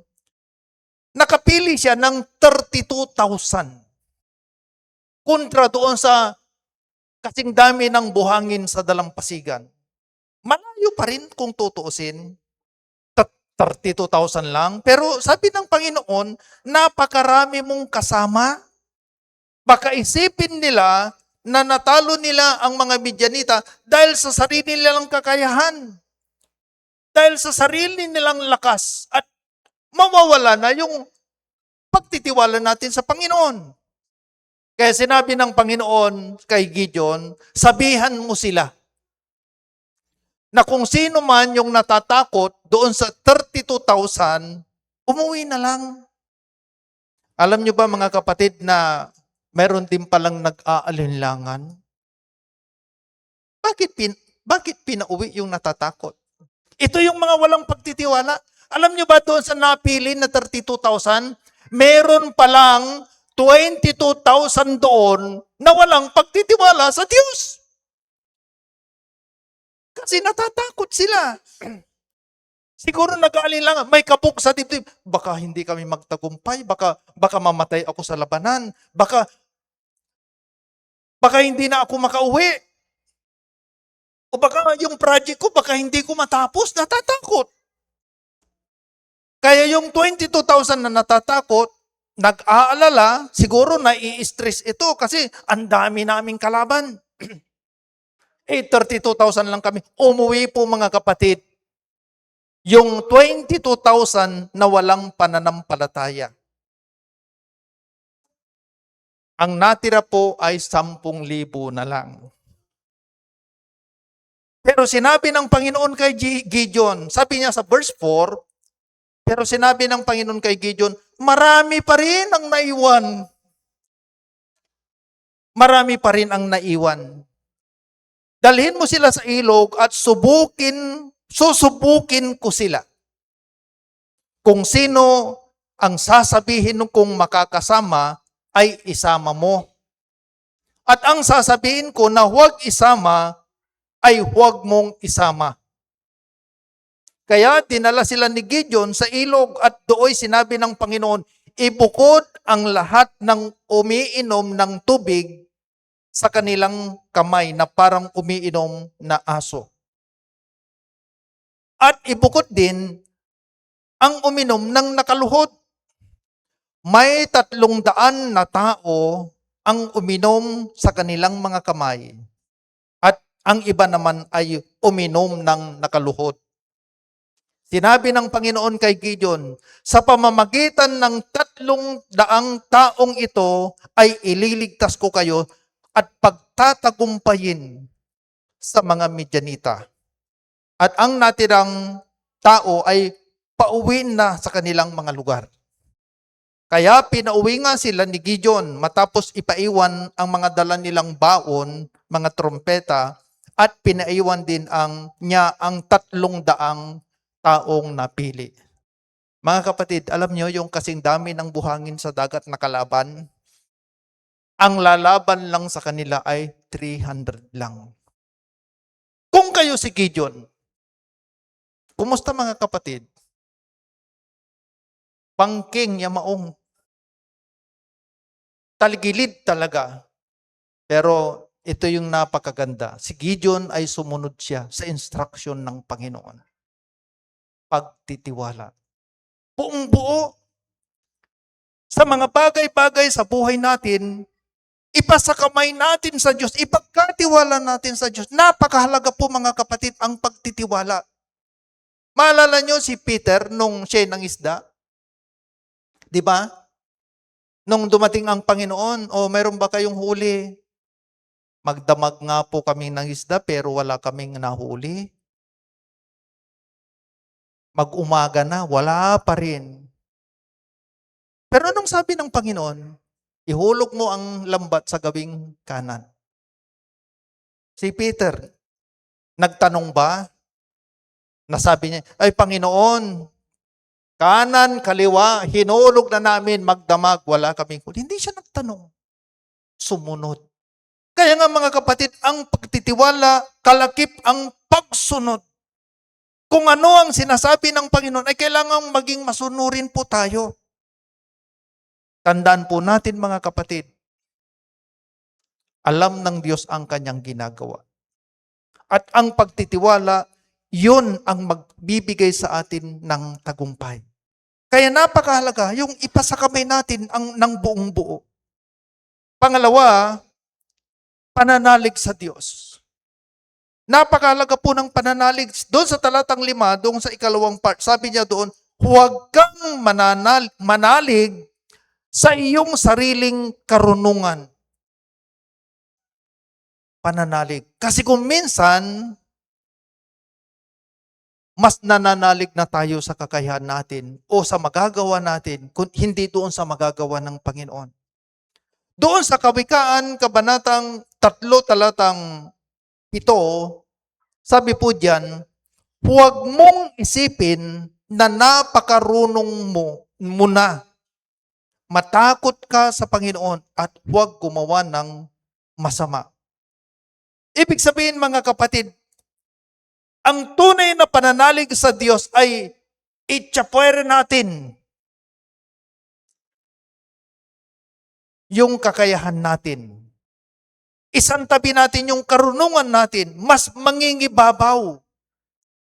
S6: nakapili siya ng 32,000 kontra doon sa kasing dami ng buhangin sa dalampasigan. Malayo pa rin kung tutuusin. 32,000 lang. Pero sabi ng Panginoon, napakarami mong kasama. Baka isipin nila na natalo nila ang mga Midianita dahil sa sarili nilang kakayahan. Dahil sa sarili nilang lakas. At mawawala na yung pagtitiwala natin sa Panginoon. Kaya sinabi ng Panginoon kay Gideon, sabihan mo sila na kung sino man yung natatakot doon sa 32,000, umuwi na lang. Alam nyo ba, mga kapatid, na meron din palang nag-aalinlangan? Bakit pinauwi yung natatakot? Ito yung mga walang pagtitiwala. Alam nyo ba doon sa napili na 32,000, meron palang 22,000 doon na walang pagtitiwala sa Diyos. Kasi natatakot sila. Siguro nag-aalinlangan, may kabog sa dibdib. Baka hindi kami magtagumpay, baka mamatay ako sa labanan, baka hindi na ako makauwi. O baka yung project ko, baka hindi ko matapos, natatakot. Kaya yung 22,000 na natatakot, nag-aalala, siguro nai-stress ito kasi ang dami naming kalaban. 32,000 lang kami. Umuwi po, mga kapatid. Yung 22,000 na walang pananampalataya. Ang natira po ay 10,000 na lang. Pero sinabi ng Panginoon kay Gideon, sabi niya sa verse 4, pero sinabi ng Panginoon kay Gideon, marami pa rin ang naiwan. Marami pa rin ang naiwan. Dalhin mo sila sa ilog at susubukin ko sila. Kung sino ang sasabihin kong makakasama, ay isama mo. At ang sasabihin ko na huwag isama, ay huwag mong isama. Kaya dinala sila ni Gideon sa ilog at dooy sinabi ng Panginoon, ibukod ang lahat ng umiinom ng tubig sa kanilang kamay na parang umiinom na aso. At ibukod din ang uminom ng nakaluhod. May 300 na tao ang uminom sa kanilang mga kamay. At ang iba naman ay uminom ng nakaluhod. Sinabi ng Panginoon kay Gideon, sa pamamagitan ng 300 taong ito ay ililigtas ko kayo at pagtatagumpayin sa mga Midianita. At ang natirang tao ay pauwi na sa kanilang mga lugar. Kaya pinauwi nga sila ni Gideon matapos ipaiwan ang mga dala nilang baon, mga trompeta, at pinaiwan din niya ang 300 taong napili. Mga kapatid, alam nyo yung kasing dami ng buhangin sa dagat na kalaban? Ang lalaban lang sa kanila ay 300 lang. Kung kayo si Gideon, kumusta mga kapatid? Pangking yamaong. Taligilid talaga. Pero ito yung napakaganda. Si Gideon ay sumunod siya sa instruction ng Panginoon. Pagtitiwala. Buong buo. Sa mga bagay-bagay sa buhay natin, ipasakamay natin sa Diyos, ipagkatiwala natin sa Diyos. Napakahalaga po mga kapatid ang pagtitiwala. Maalala nyo si Peter nung siya ng isda? Di ba? Nung dumating ang Panginoon, meron ba kayong huli? Magdamag nga po kami ng isda pero wala kaming nahuli. Mag-umaga na, wala pa rin. Pero anong sabi ng Panginoon? Ihulog mo ang lambat sa gawing kanan. Si Peter, nagtanong ba? Nasabi niya, ay Panginoon, kanan, kaliwa, hinulog na namin, magdamag, wala kaming huli. Hindi siya nagtanong. Sumunod. Kaya nga mga kapatid, ang pagtitiwala, kalakip ang pagsunod. Kung ano ang sinasabi ng Panginoon, ay kailangang maging masunurin po tayo. Tandaan po natin mga kapatid, alam ng Diyos ang kanyang ginagawa. At ang pagtitiwala, yun ang magbibigay sa atin ng tagumpay. Kaya napakahalaga yung ipasakamay natin ng buong buo. Pangalawa, pananalig sa Diyos. Napakahalaga po ng pananalig. Doon sa talatang 5, doon sa 2nd part, sabi niya doon, huwag kang manalig sa iyong sariling karunungan. Pananalig. Kasi kung minsan, mas nananalig na tayo sa kakayahan natin o sa magagawa natin, hindi doon sa magagawa ng Panginoon. Doon sa Kawikaan, Kabanatang 3, talatang 7, sabi po diyan, huwag mong isipin na napakarunong mo na. Matakot ka sa Panginoon at huwag gumawa ng masama. Ibig sabihin mga kapatid, ang tunay na pananalig sa Diyos ay itsapuere natin yung kakayahan natin. Isantabi natin yung karunungan natin, mas mangingibabaw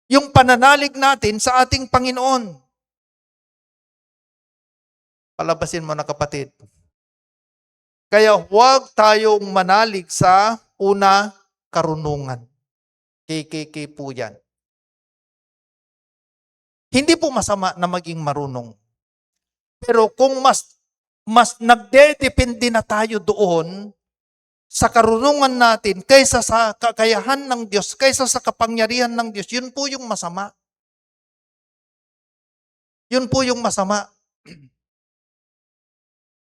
S6: yung pananalig natin sa ating Panginoon. Palabasin mo na kapatid. Kaya huwag tayong manalig sa una, karunungan. KKK po yan. Hindi po masama na maging marunong. Pero kung mas nagdedepende na tayo doon sa karunungan natin kaysa sa kakayahan ng Diyos, kaysa sa kapangyarihan ng Diyos, yun po yung masama. Yun po yung masama.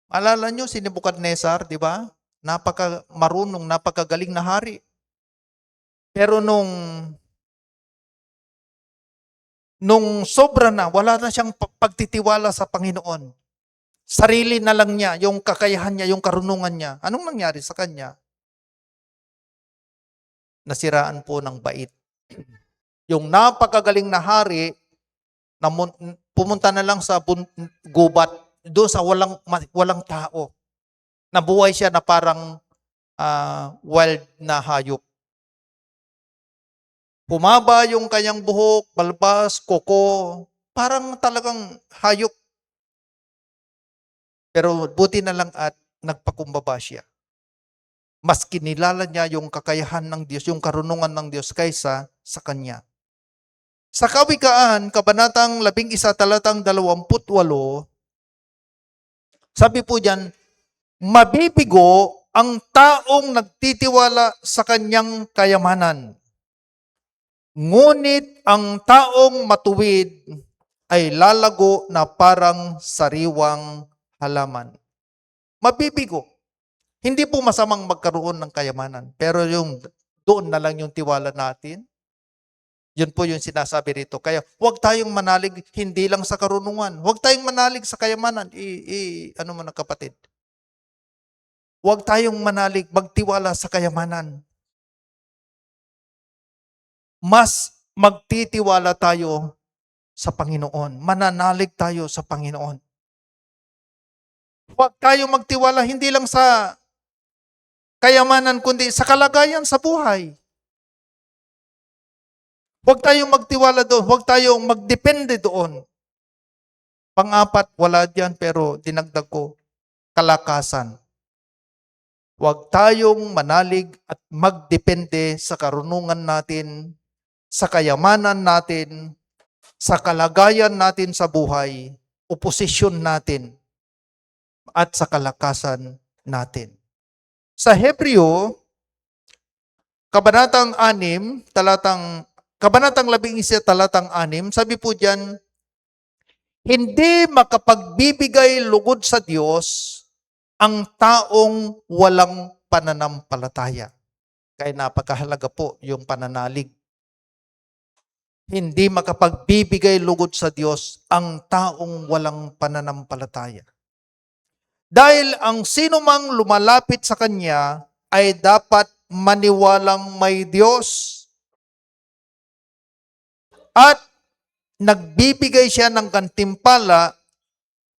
S6: Alala nyo si Nebuchadnezzar, di ba? Napaka-marunong, napakagaling na hari. Pero nung sobra na, wala na siyang pagtitiwala sa Panginoon. Sarili na lang niya, yung kakayahan niya, yung karunungan niya. Anong nangyari sa kanya? Nasiraan po ng bait. Yung napakagaling na hari, pumunta na lang sa gubat, doon sa walang tao. Nabuhay siya na parang wild na hayop. Pumaba yung kanyang buhok, balbas, kuko, parang talagang hayop. Pero buti na lang at nagpakumbaba siya. Mas kinilala niya yung kakayahan ng Diyos, yung karunungan ng Diyos kaysa sa kanya. Sa Kawikaan, Kabanatang 11, talatang 28, sabi po diyan, mabibigo ang taong nagtitiwala sa kanyang kayamanan. Ngunit ang taong matuwid ay lalago na parang sariwang halaman. Mabibigo. Hindi po masamang magkaroon ng kayamanan. Pero yung doon na lang yung tiwala natin. Yun po yung sinasabi rito. Kaya huwag tayong manalig hindi lang sa karunungan. Huwag tayong manalig sa kayamanan. Ano mo na kapatid? Huwag tayong manalig, magtiwala sa kayamanan. Mas magtitiwala tayo sa Panginoon. Mananalig tayo sa Panginoon. Huwag tayong magtiwala hindi lang sa kayamanan, kundi sa kalagayan sa buhay. Huwag tayong magtiwala doon. Huwag tayong magdepende doon. Pang-apat, wala diyan pero dinagdag ko, kalakasan. Huwag tayong manalig at magdepende sa karunungan natin, sa kayamanan natin, sa kalagayan natin sa buhay, o posisyon natin, at sa kalakasan natin. Sa Hebreo, Kabanatang 11, talatang 6, sabi po diyan, hindi makapagbibigay lugod sa Diyos ang taong walang pananampalataya. Kaya napakahalaga po yung pananalig. Hindi makapagbibigay lugod sa Diyos ang taong walang pananampalataya. Dahil ang sino mang lumalapit sa Kanya ay dapat maniwalang may Diyos at nagbibigay siya ng gantimpala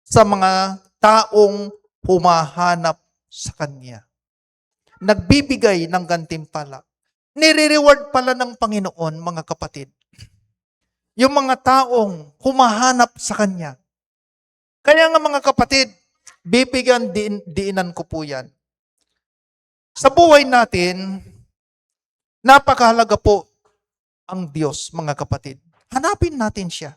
S6: sa mga taong humahanap sa Kanya. Nagbibigay ng gantimpala. Nire-reward pala ng Panginoon, mga kapatid, yung mga taong humahanap sa Kanya. Kaya nga mga kapatid, bibigyan diinan ko po yan. Sa buhay natin, napakahalaga po ang Diyos, mga kapatid. Hanapin natin siya.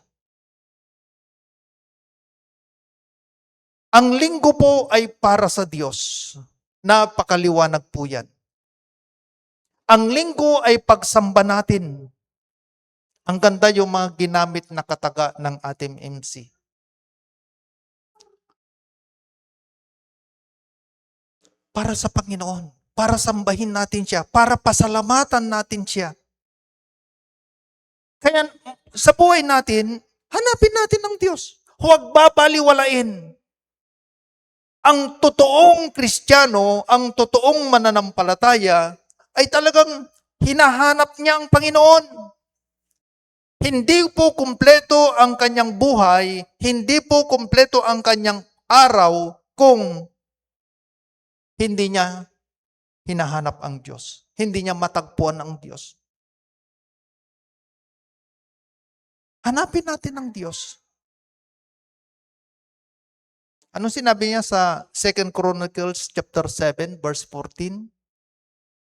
S6: Ang linggo po ay para sa Diyos. Napakaliwanag po yan. Ang linggo ay pagsamba natin. Ang ganda yung mga ginamit na kataga ng ating MC. Para sa Panginoon. Para sambahin natin siya. Para pasalamatan natin siya. Kaya sa buhay natin, hanapin natin ang Diyos. Huwag babaliwalain. Ang totoong Kristiyano, ang totoong mananampalataya, ay talagang hinahanap niya ang Panginoon. Hindi po kumpleto ang kanyang buhay, hindi po kumpleto ang kanyang araw kung hindi niya hinahanap ang Diyos. Hindi niya matagpuan ang Diyos. Hanapin natin ang Diyos. Anong sinabi niya sa 2 Chronicles chapter 7 verse 14?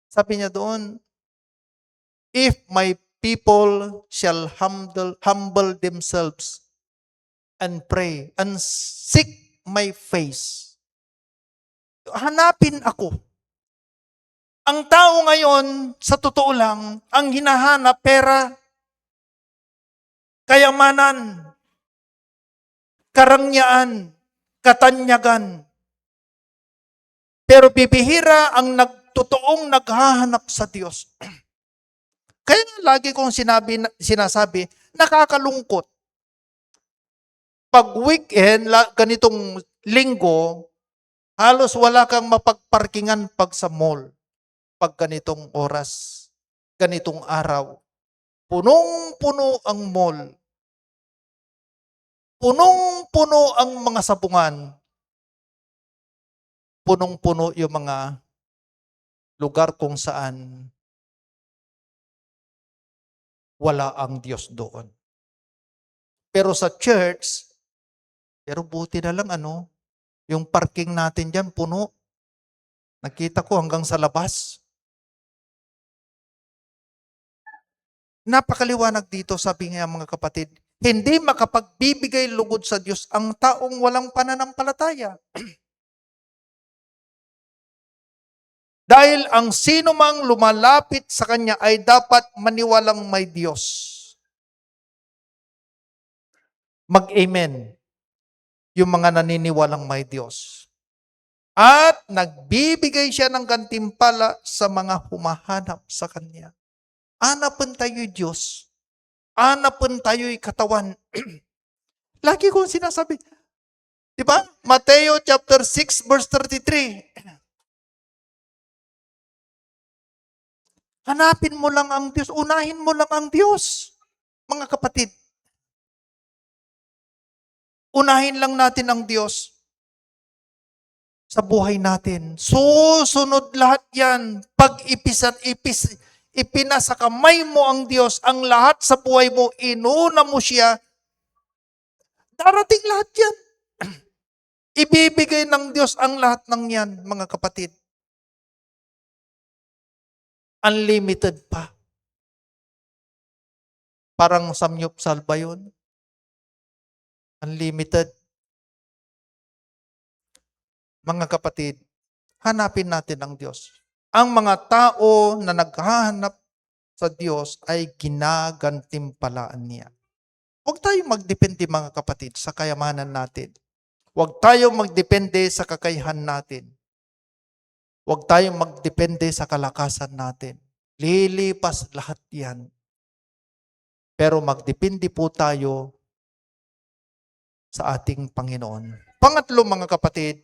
S6: Sabi niya doon, if my people shall humble themselves and pray and seek my face. Hanapin ako. Ang tao ngayon, sa totoo lang, ang hinahanap pera, kayamanan, karangyaan, katanyagan. Pero bibihira ang totoong naghahanap sa Diyos. Kaya lagi kong sinasabi, nakakalungkot. Pag weekend, ganitong linggo, halos wala kang mapagparkingan pag sa mall. Pag ganitong oras, ganitong araw. Punong-puno ang mall. Punong-puno ang mga sabungan. Punong-puno yung mga lugar kung saan wala ang Diyos doon. Pero sa church, pero buti na lang yung parking natin dyan puno. Nakita ko hanggang sa labas. Napakaliwanag dito, sabi nga mga kapatid, hindi makapagbibigay lugod sa Diyos ang taong walang pananampalataya. Dahil ang sino mang lumalapit sa Kanya ay dapat maniwalang may Diyos. Mag-amen. yung mga naniniwalang may Diyos. At nagbibigay siya ng gantimpala sa mga humahanap sa Kanya. Anapan tayo Diyos. Anapan tayo'y katawan. Lagi kong sinasabi, di ba? Mateo chapter 6 verse 33. Hanapin mo lang ang Diyos. Unahin mo lang ang Diyos. Mga kapatid. Unahin lang natin ang Diyos sa buhay natin. Susunod lahat yan. Pag ipinasa kamay mo ang Diyos, ang lahat sa buhay mo, inuna mo siya, darating lahat yan. Ibibigay ng Diyos ang lahat ng yan, mga kapatid. Unlimited pa. Parang samyupsal ba yun? Unlimited. Mga kapatid, hanapin natin ang Diyos. Ang mga tao na naghahanap sa Diyos ay ginagantimpalaan niya. Huwag tayong magdepende mga kapatid sa kayamanan natin. Huwag tayong magdepende sa kakayahan natin. Huwag tayong magdepende sa kalakasan natin. Lilipas lahat yan. Pero magdepende po tayo sa ating Panginoon. Pangatlo mga kapatid,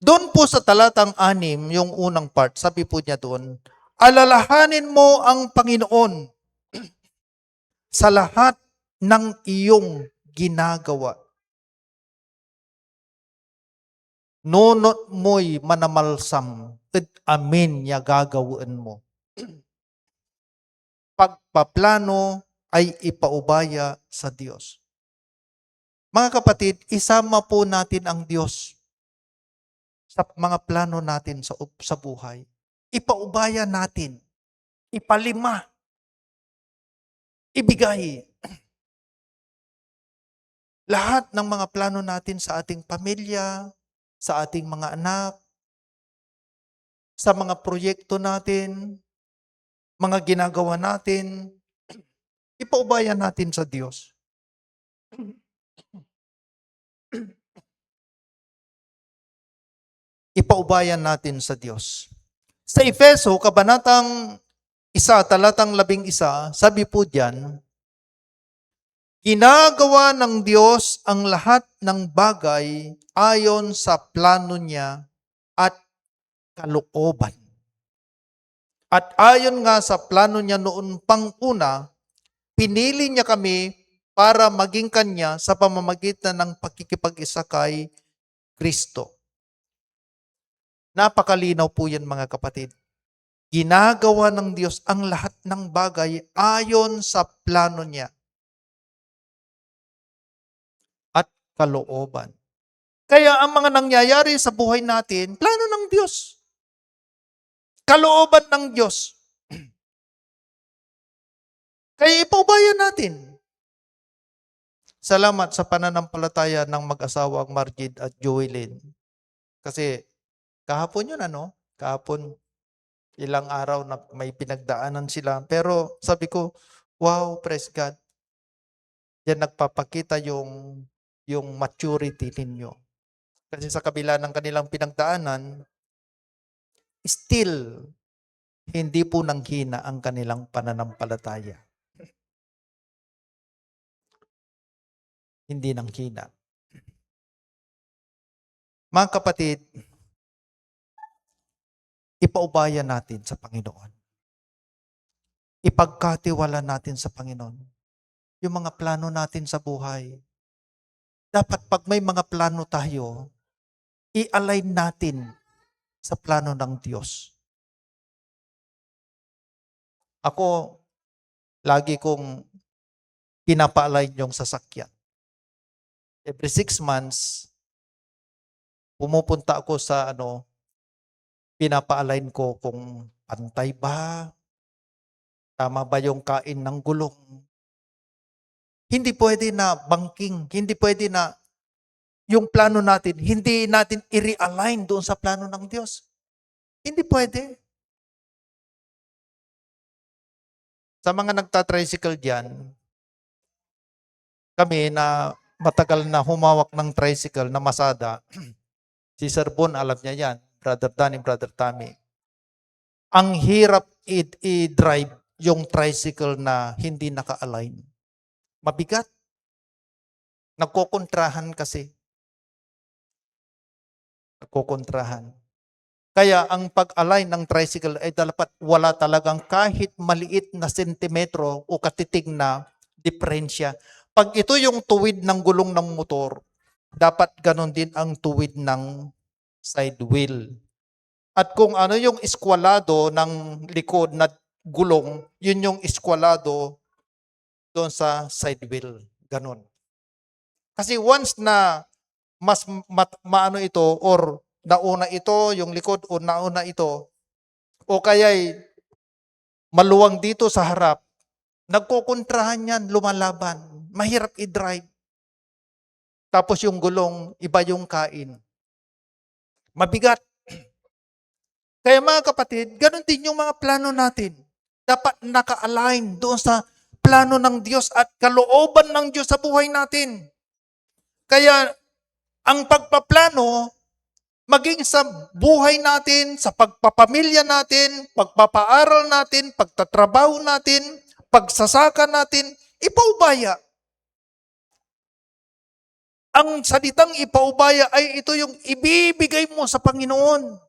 S6: doon po sa talatang 6, yung unang part, sabi po niya doon, alalahanin mo ang Panginoon sa lahat ng iyong ginagawa. Nunot mo'y manamalsam, amin niya gagawin mo. Pagpaplano ay ipaubaya sa Diyos. Mga kapatid, isama po natin ang Diyos sa mga plano natin sa buhay. Ipaubaya natin. Ipalima. Ibigay. Lahat ng mga plano natin sa ating pamilya, sa ating mga anak, sa mga proyekto natin, mga ginagawa natin, ipaubaya natin sa Diyos. Ipaubayan natin sa Diyos. Sa Efeso, kabanatang 1, talatang 11, sabi po diyan, ginagawa ng Diyos ang lahat ng bagay ayon sa plano niya at kalooban. At ayon nga sa plano niya noon pang una, pinili niya kami para maging Kanya sa pamamagitan ng pakikipag-isa kay Kristo. Napakalinaw po yan mga kapatid. Ginagawa ng Diyos ang lahat ng bagay ayon sa plano niya at kalooban. Kaya ang mga nangyayari sa buhay natin, plano ng Diyos. Kalooban ng Diyos. Kaya ipaubayan natin. Salamat sa pananampalataya ng mag-asawang Margid at Joelyn. Kasi kahapon yun kahapon ilang araw na may pinagdaanan sila. Pero sabi ko, wow, praise God. Yan nagpapakita yung maturity ninyo. Kasi sa kabila ng kanilang pinagdaanan, still, hindi po nanghina ang kanilang pananampalataya. Hindi nanghina. Mga kapatid, ipaubaya natin sa Panginoon. Ipagkatiwala natin sa Panginoon. Yung mga plano natin sa buhay. Dapat pag may mga plano tayo, i-align natin sa plano ng Diyos. Ako, lagi kong pinapa-align yung sasakyan. Every 6 months, pumupunta ako sa pinapa-align ko kung pantay ba, tama ba yung kain ng gulong. Hindi pwede na banking, hindi pwede na yung plano natin, hindi natin i-realign doon sa plano ng Diyos. Hindi pwede. Sa mga nagtatricycle dyan, kami na matagal na humawak ng tricycle na Masada. Si Sir Bon, alam niya yan. Brother Danny, Brother Tammy. Ang hirap i-drive yung tricycle na hindi naka-align. Mabigat. Nagkokontrahan kasi. Nagkokontrahan. Kaya ang pag-align ng tricycle ay dapat wala talagang kahit maliit na sentimetro o katitig na diferensya. Pag ito yung tuwid ng gulong ng motor, dapat ganon din ang tuwid ng side wheel. At kung ano yung eskwalado ng likod na gulong, yun yung eskwalado doon sa side wheel. Ganon. Kasi once na maano ito or nauna ito, yung likod o nauna ito, o kaya'y maluwang dito sa harap, nagkukontrahan yan, lumalaban. Mahirap i-drive. Tapos yung gulong, iba yung kain. Mabigat. Kaya mga kapatid, ganun din yung mga plano natin. Dapat naka-align doon sa plano ng Diyos at kalooban ng Diyos sa buhay natin. Kaya ang pagpaplano, maging sa buhay natin, sa pagpapamilya natin, pagpapaaral natin, pagtatrabaho natin, pagsasaka natin, ipaubaya. Ang salitang ipaubaya ay ito yung ibibigay mo sa Panginoon.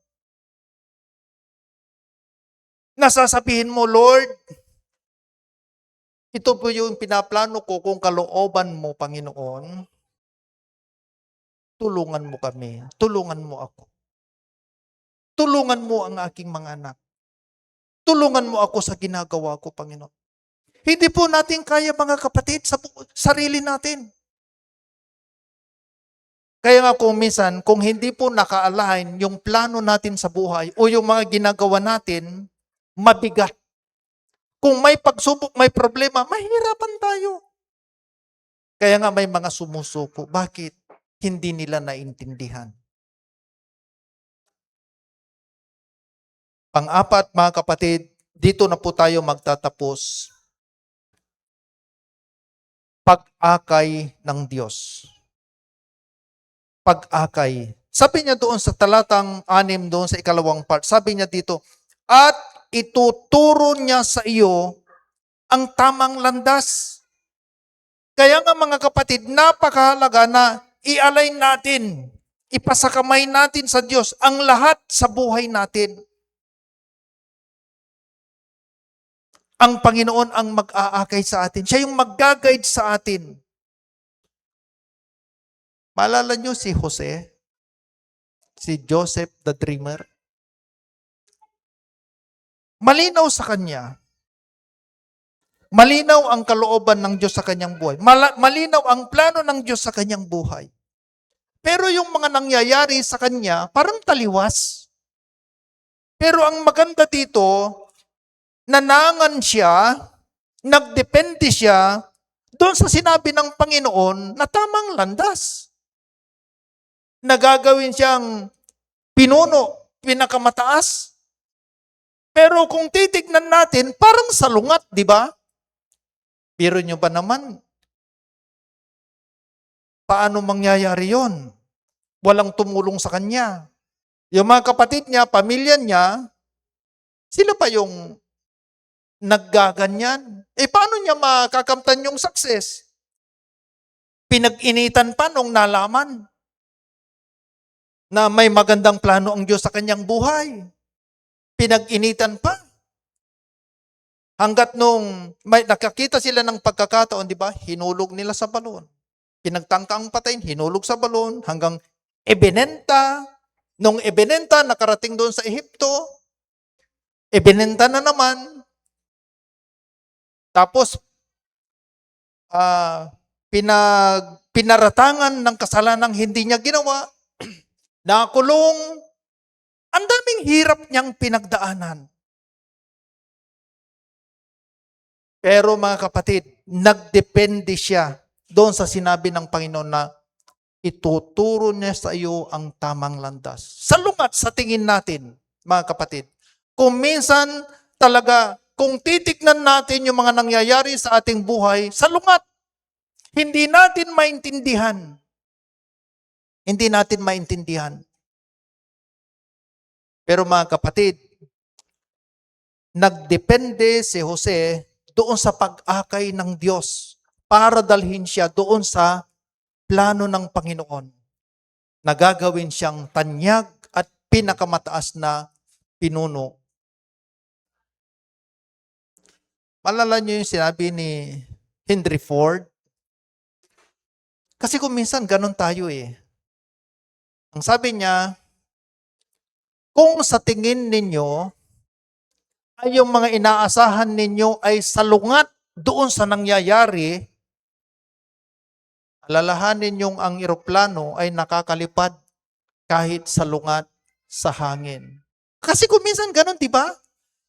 S6: Nasasabihin mo, Lord, ito po yung pinaplano ko kung kalooban mo, Panginoon. Tulungan mo kami. Tulungan mo ako. Tulungan mo ang aking mga anak. Tulungan mo ako sa ginagawa ko, Panginoon. Hindi po natin kaya, mga kapatid, sa sarili natin. Kaya nga kung minsan, kung hindi po naka-align yung plano natin sa buhay o yung mga ginagawa natin, mabigat. Kung may pagsubok, may problema, mahirapan tayo. Kaya nga may mga sumusuko. Bakit? Hindi nila naintindihan. Pang-apat, mga kapatid, dito na po tayo magtatapos. Pag-akay ng Diyos. Pag-akay. Sabi niya doon sa talatang 6 doon sa ikalawang part, sabi niya dito, at ituturo niya sa iyo ang tamang landas. Kaya nga mga kapatid, napakahalaga na i-align natin, ipasakamay natin sa Diyos ang lahat sa buhay natin. Ang Panginoon ang mag-aakay sa atin. Siya yung mag-guide sa atin. Maalala niyo si Jose? Si Joseph the Dreamer? Malinaw sa kanya. Malinaw ang kalooban ng Diyos sa kanyang buhay. Malinaw ang plano ng Diyos sa kanyang buhay. Pero yung mga nangyayari sa kanya, parang taliwas. Pero ang maganda dito, nanangan siya, nagdepende siya doon sa sinabi ng Panginoon na tamang landas. Nagagawin siyang pinuno, pinakamataas. Pero kung titignan natin, parang salungat, di ba? Pero nyo ba naman, paano mangyayari yon? Walang tumulong sa kanya. Yung mga kapatid niya, pamilya niya, sila pa yung naggaganyan. Paano niya makakamtan yung success? Pinag-initan pa nung nalaman na may magandang plano ang Diyos sa kanyang buhay. Pinag-initan pa. Hanggat nung nakakita sila ng pagkakataon, di ba? Hinulog nila sa balon. Pinagtangkang patayin, hinulog sa balon, hanggang ibinenta. Nung ibinenta, nakarating doon sa Ehipto. Ibinenta na naman. Tapos, pinaratangan ng kasalanang hindi niya ginawa. Nakulong. Ang daming hirap niyang pinagdaanan. Pero mga kapatid, nagdepende siya doon sa sinabi ng Panginoon na ituturo niya sa iyo ang tamang landas. Salungat sa tingin natin, mga kapatid. Kung minsan talaga, kung titignan natin yung mga nangyayari sa ating buhay, salungat. Hindi natin maintindihan. Hindi natin maintindihan. Pero mga kapatid, nagdepende si Jose doon sa pag-akay ng Diyos para dalhin siya doon sa plano ng Panginoon. Nagagawin siyang tanyag at pinakamataas na pinuno. Malala niyo yung sinabi ni Henry Ford? Kasi kung minsan ganun tayo eh. Ang sabi niya, kung sa tingin ninyo ay yung mga inaasahan ninyo ay salungat doon sa nangyayari, alalahanin yung ang eroplano ay nakakalipad kahit salungat sa hangin. Kasi kung minsan ganun, di ba?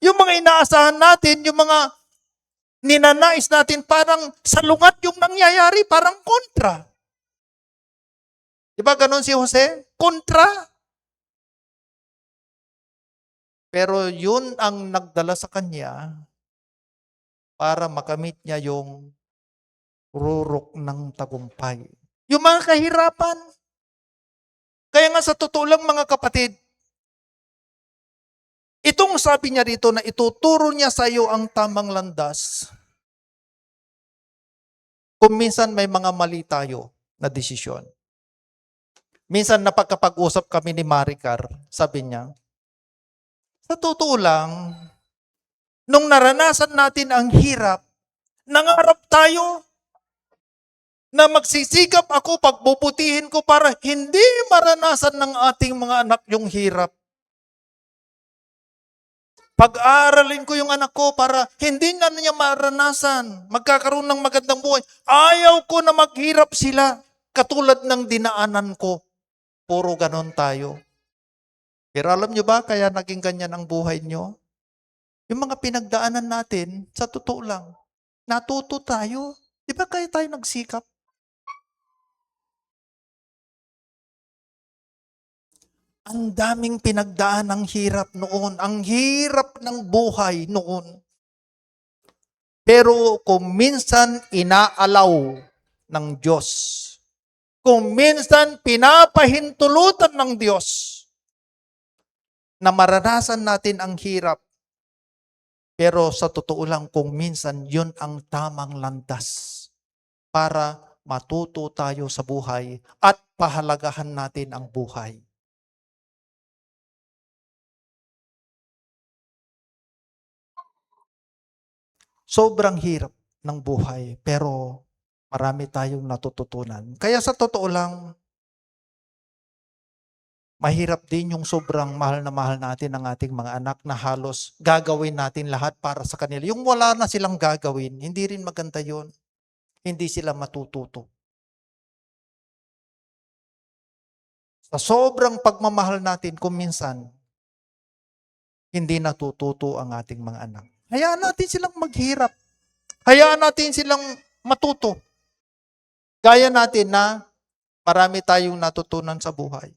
S6: Yung mga inaasahan natin, yung mga ninanais natin, parang salungat yung nangyayari, parang kontra. Di ba ganun si Jose? Kontra. Pero yun ang nagdala sa kanya para makamit niya yung rurok ng tagumpay. Yung mga kahirapan. Kaya nga sa totoo lang mga kapatid, itong sabi niya rito na ituturo niya sa iyo ang tamang landas. Kung minsan may mga mali tayo na desisyon. Minsan napagkapag-usap kami ni Maricar, sabi niya, sa totoo lang, nung naranasan natin ang hirap, nangarap tayo na magsisikap ako, pagbubutihin ko para hindi maranasan ng ating mga anak yung hirap. Pag-aaralin ko yung anak ko para hindi na niya maranasan, magkakaroon ng magandang buhay. Ayaw ko na maghirap sila katulad ng dinaanan ko. Puro ganon tayo. Pero alam nyo ba kaya naging ganyan ang buhay nyo? Yung mga pinagdaanan natin, sa totoo lang, natuto tayo. Di ba kaya tayo nagsikap? Ang daming pinagdaan ng hirap noon. Ang hirap ng buhay noon. Pero kung minsan inaalaw ng Diyos, kung minsan pinapahintulutan ng Diyos, na maranasan natin ang hirap. Pero sa totoo lang, kung minsan yun ang tamang landas para matuto tayo sa buhay at pahalagahan natin ang buhay. Sobrang hirap ng buhay, pero marami tayong natututunan. Kaya sa totoo lang, mahirap din yung sobrang mahal natin ng ating mga anak na halos gagawin natin lahat para sa kanila. Yung wala na silang gagawin, hindi rin maganda yun. Hindi sila matututo. Sa sobrang pagmamahal natin, kung minsan, hindi natututo ang ating mga anak. Hayaan natin silang maghirap. Hayaan natin silang matuto. Gaya natin na marami tayong natutunan sa buhay.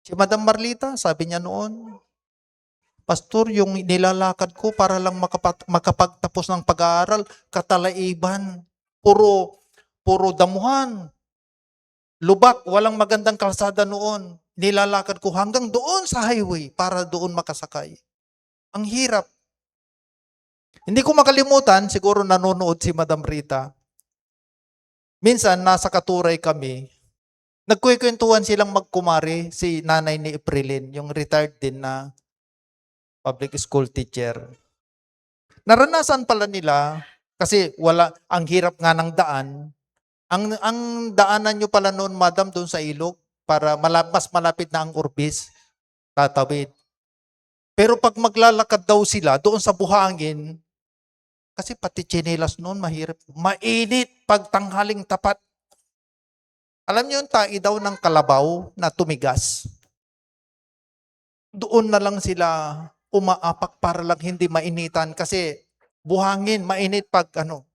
S6: Si Madam Marlita, sabi niya noon, Pastor, yung nilalakad ko para lang makapagtapos ng pag-aaral, katalaiban, puro damuhan, lubak, walang magandang kalsada noon. Nilalakad ko hanggang doon sa highway para doon makasakay. Ang hirap. Hindi ko makalimutan, siguro nanonood si Madam Rita. Minsan, nasa Katuray kami, nagkukwentuhan silang magkumari, si nanay ni Aprilin, yung retired din na public school teacher. Naranasan pala nila, kasi ang hirap nga ng daan. Ang daanan nyo pala noon, madam, doon sa ilog, para mas malapit na ang Urbis, tatawid. Pero pag maglalakad daw sila doon sa buhangin, kasi pati tsinelas noon, mahirap. Mainit pag tanghaling tapat. Alam niyo yung tai daw ng kalabaw na tumigas? Doon na lang sila umaapak para lang hindi mainitan kasi buhangin, mainit pag ano.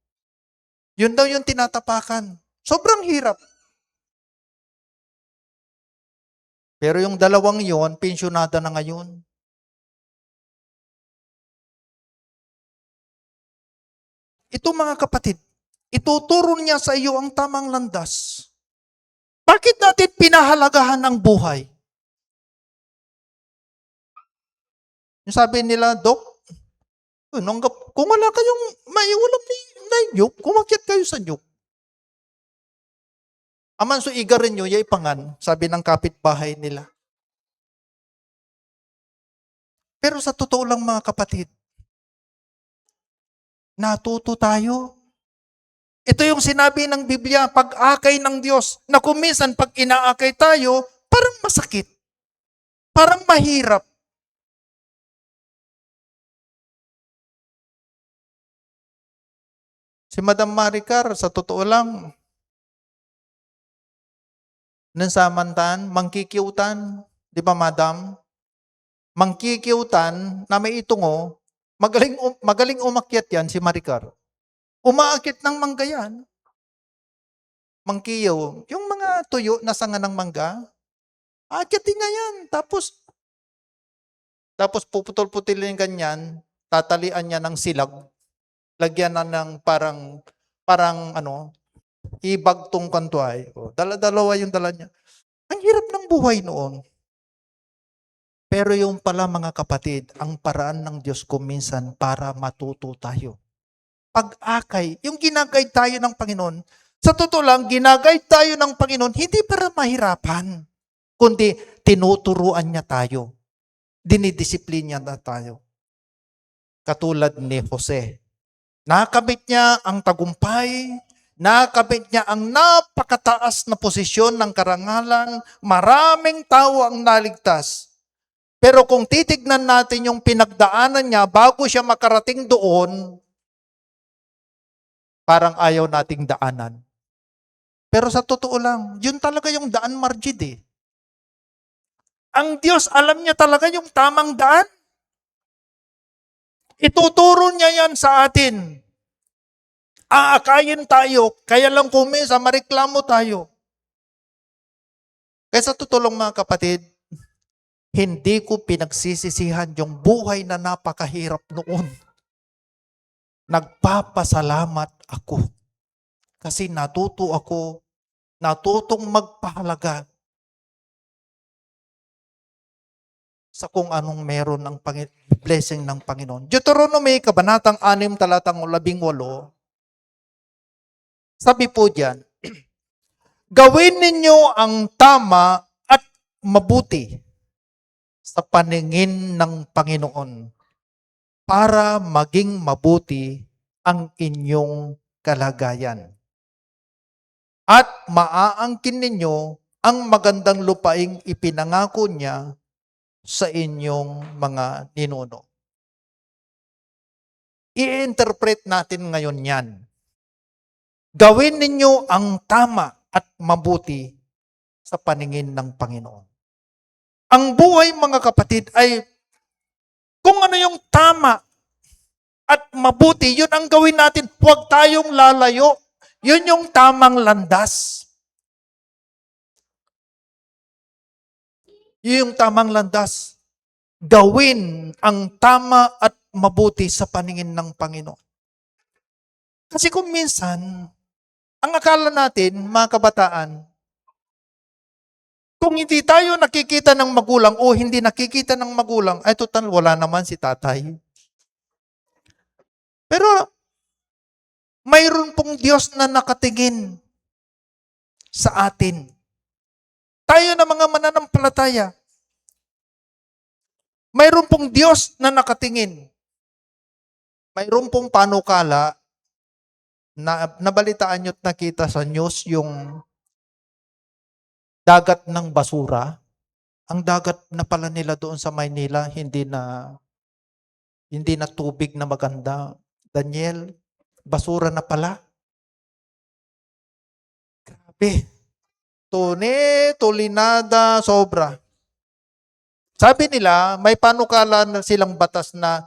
S6: Yun daw yung tinatapakan. Sobrang hirap. Pero yung dalawang yon, pensyonada na ngayon. ito mga kapatid, ituturo niya sa iyo ang tamang landas. Bakit natin pinahalagahan ang buhay? Yung sabi nila, Dok, kung wala kayong maiulam na nyug, kumakyat kayo sa nyug. Aman so igarin nyo, yay pangan, sabi ng kapitbahay nila. Pero sa totoo lang mga kapatid, natuto tayo. Ito yung sinabi ng Biblia, pag-akay ng Diyos, na kuminsan pag inaakay tayo, parang masakit. Parang mahirap. Si Madam Maricar, sa totoo lang, nansamantan, mangkikiutan, di ba Madam? Mangkikiutan na may itungo, magaling umakyat yan si Maricar. Umaakit ng mangga yan. Mangkiyaw. Yung mga tuyo na sanga ng mangga, aakyatin niya yan. Tapos puputol-putilin ganyan, tatalian niya ng silag, lagyan na ng parang ibagtong kantuay. Dala-dalawa yung dala niya. Ang hirap ng buhay noon. Pero yung pala mga kapatid, ang paraan ng Diyos kuminsan para matuto tayo. Pag-akay, yung ginagay tayo ng Panginoon, sa totoo lang, ginagay tayo ng Panginoon, hindi para mahirapan, kundi tinuturuan niya tayo. Dinidisiplina niya tayo. Katulad ni Jose. Nakamit niya ang tagumpay, nakamit niya ang napakataas na posisyon ng karangalan, maraming tao ang naligtas. Pero kung titignan natin yung pinagdaanan niya bago siya makarating doon, parang ayaw nating daanan. Pero sa totoo lang, yun talaga yung daan margid eh. Ang Diyos, alam niya talaga yung tamang daan. Ituturo niya yan sa atin. Aakayin tayo, kaya lang kumisa, mareklamo tayo. Kaya sa totoo lang mga kapatid, hindi ko pinagsisisihan yung buhay na napakahirap noon. Nagpapasalamat ako. Kasi natutong magpahalaga sa kung anong meron ng blessing ng Panginoon. Deuteronomy, Kabanatang 6, talatang 18, sabi po diyan, gawin ninyo ang tama at mabuti sa paningin ng Panginoon para maging mabuti ang inyong kalagayan. At maaangkin ninyo ang magandang lupaing ipinangako niya sa inyong mga ninuno. I-interpret natin ngayon yan. Gawin ninyo ang tama at mabuti sa paningin ng Panginoon. Ang buhay, mga kapatid, ay kung ano yung tama at mabuti, yun ang gawin natin. Huwag tayong lalayo. Yun yung tamang landas. Yun yung tamang landas. Gawin ang tama at mabuti sa paningin ng Panginoon. Kasi kung minsan, ang akala natin, mga kabataan, kung hindi tayo nakikita ng magulang o hindi nakikita ng magulang, ay total, wala naman si tatay. Pero, mayroon pong Diyos na nakatingin sa atin. Tayo na mga mananampalataya, mayroon pong Diyos na nakatingin. Mayroon pong panukala na nabalitaan nyo at nakita sa news yung dagat ng basura. Ang dagat na pala nila doon sa Maynila, hindi na tubig na maganda. Daniel, basura na pala. Grabe. Tulinada, sobra. Sabi nila, may panukala na silang batas na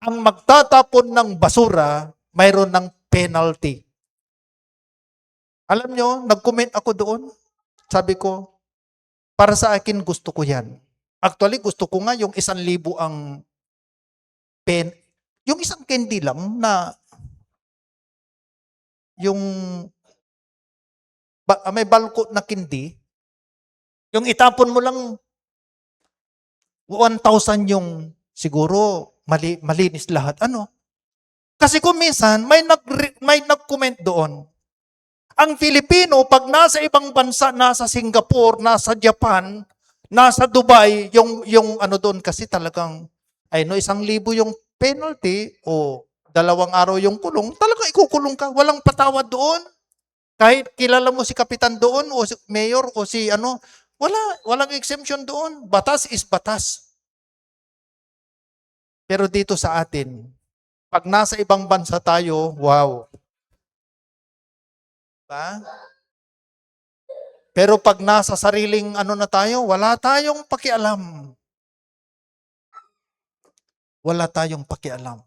S6: ang magtatapon ng basura, mayroon ng penalty. Alam nyo, nag-comment ako doon. Sabi ko, para sa akin gusto ko yan. Actually, gusto ko nga yung 1,000 ang pen. Yung isang candy lang na yung may balko na kindi, yung itapon mo lang 1,000 yung siguro malinis lahat. Ano? Kasi kung minsan may nag-comment doon. Ang Filipino pag nasa ibang bansa, nasa Singapore, nasa Japan, nasa Dubai, yung ano doon kasi talagang 1,000 yung penalty o 2 araw yung kulong, talagang ikukulong ka. Walang patawad doon. Kahit kilala mo si kapitan doon o si mayor o si ano, walang exemption doon. Batas is batas. Pero dito sa atin, pag nasa ibang bansa tayo, wow. Diba? Pero pag nasa sariling ano na tayo, wala tayong pakialam. Wala tayong pakialam.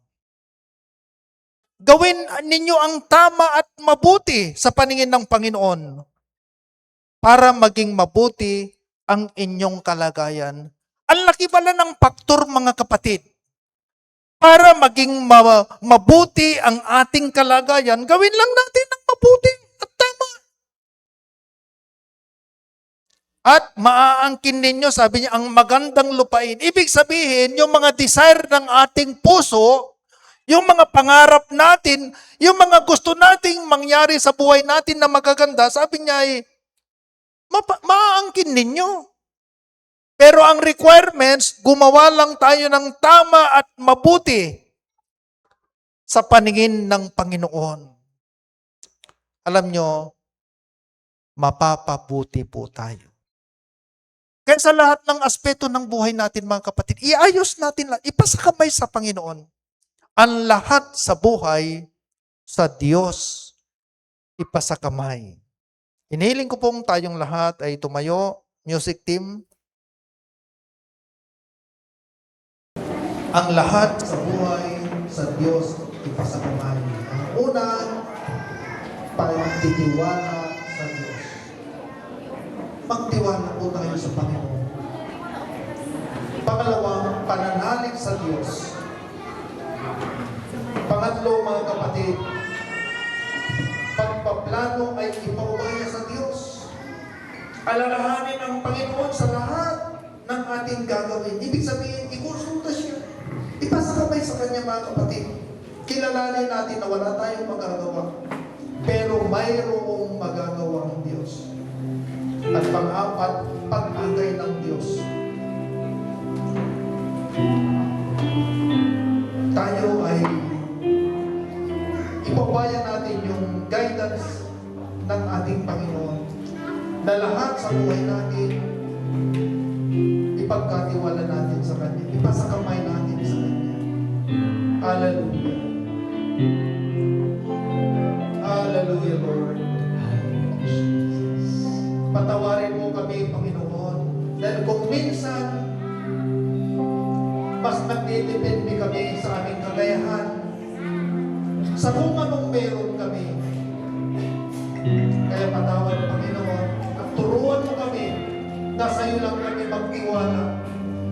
S6: Gawin ninyo ang tama at mabuti sa paningin ng Panginoon para maging mabuti ang inyong kalagayan. Ang laki pala ng faktor, mga kapatid. Para maging mabuti ang ating kalagayan, gawin lang natin ang mabuti at tama. At maaangkin ninyo, sabi niya, ang magandang lupain. Ibig sabihin, yung mga desire ng ating puso, yung mga pangarap natin, yung mga gusto nating mangyari sa buhay natin na magaganda, sabi niya ay, maaangkin ninyo. Pero ang requirements, gumawa lang tayo ng tama at mabuti sa paningin ng Panginoon. Alam nyo, mapapabuti po tayo. Kaya sa lahat ng aspeto ng buhay natin, mga kapatid, iayos natin lahat, ipasakamay sa Panginoon. Ang lahat sa buhay sa Diyos, ipasakamay. Hinihiling ko pong tayong lahat ay tumayo, music team. Ang lahat sa buhay sa Diyos, ipasakamay. Ang unang, pagtitiwala sa Diyos. Magtiwala po tayo sa Panginoon. Pangalawang, pananalig sa Diyos. Pangatlo, mga kapatid, pagpaplano ay ipaubaya sa Diyos. Alalahanin ang Panginoon sa lahat ng ating gagawin. Ibig sabihin, ikonsulta siya. Ipasakamay sa Kanya, mga kapatid. Kilalanin natin na wala tayong magagawa. Pero mayroong magagawa ng Diyos. At pang-apat, pag-agay ng Diyos. Tayo ay ipaubaya natin yung guidance ng ating Panginoon na lahat sa buhay natin ipagkatiwala natin sa Kanya. Ipasakamay natin sa Kanya. Hallelujah. Hallelujah, Lord. Patawarin mo kami, Panginoon. Dahil kung minsan, mas nagdidepende kami sa aming kagayahan, sa kung anong meron kami. Kaya patawad, Panginoon, at turuan mo kami na sa iyo lang kami magtiwala.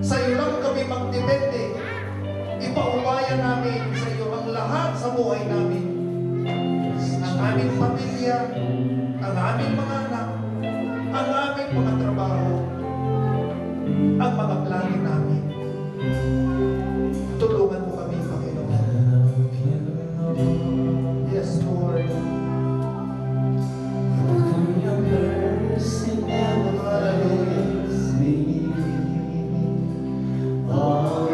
S6: Sa iyo lang kami magdepende. Ipaubaya namin sa iyo ang lahat sa buhay namin. Ang aming pamilya, ang aming mga anak, ang aming mga trabaho, ang mga plano namin. Tulungan mo kami, Panginoon. Yes, Lord.
S5: Your mercy never fails me. All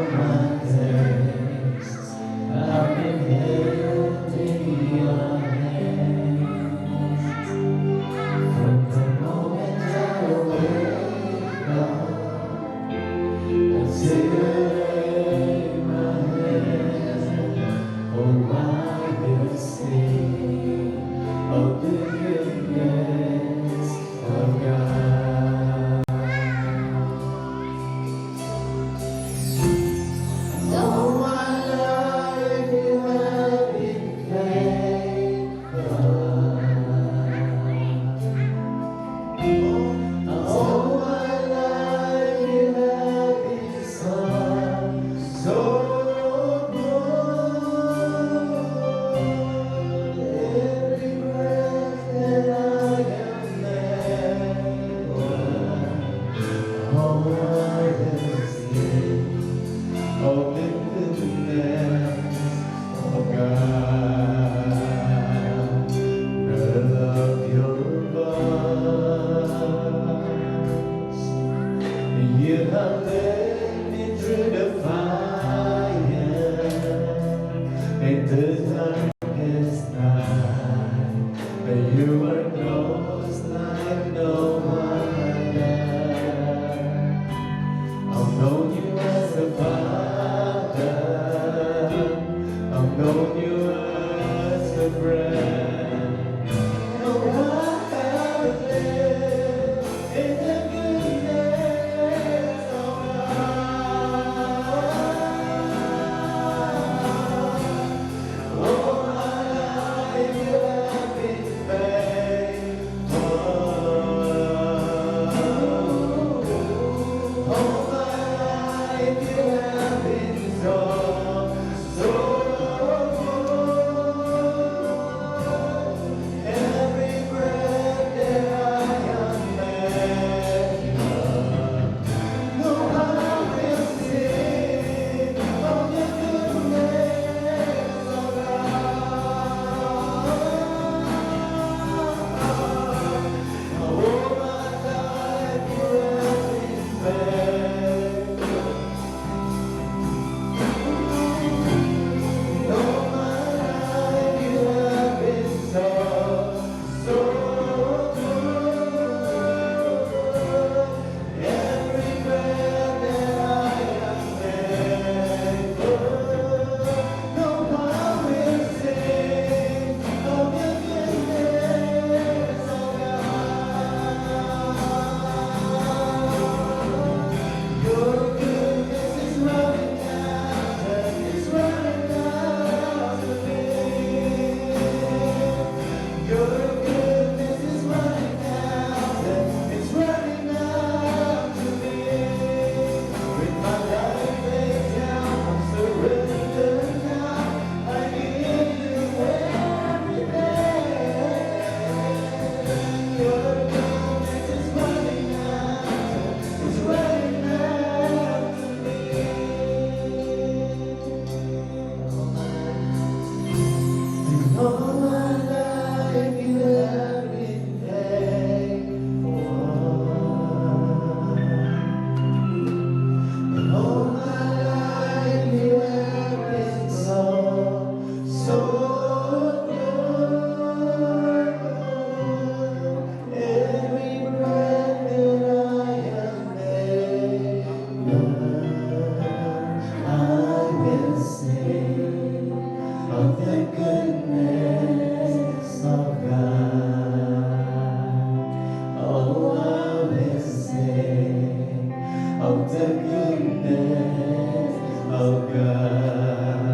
S5: God.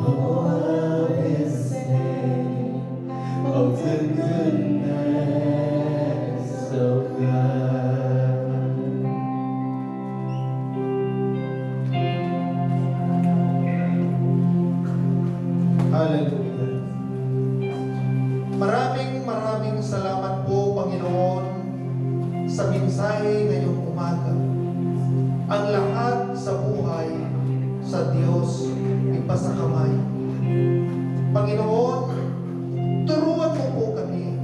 S5: Oh, I will sing of the goodness of God.
S6: Hallelujah. Maraming salamat po, Panginoon, sa mensahe ngayong umaga. Ang lahat sa buhay sa Diyos ipasakamay. Panginoon, turuan mo po kami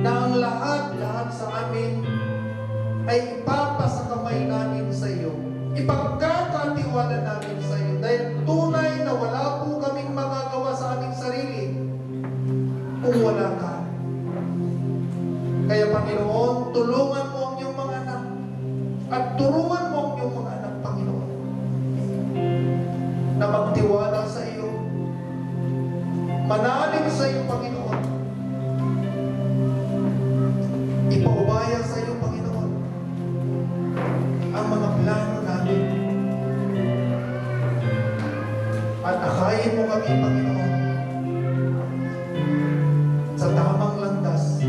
S6: na ang lahat sa amin ay ipapasakamay namin sa iyo. Ipagkakatiwala namin sa iyo dahil tunay na wala po kaming magagawa sa aming sarili kung wala ka. Kaya Panginoon, tulungan mo ang iyong mga anak at turuan mo ang iyong mga anak, Panginoon, na magtiwala sa iyo, manalig sa iyo, Panginoon, ipaubaya sa iyo, Panginoon, ang mga plano namin. At akayin mo kami, Panginoon, sa tamang landas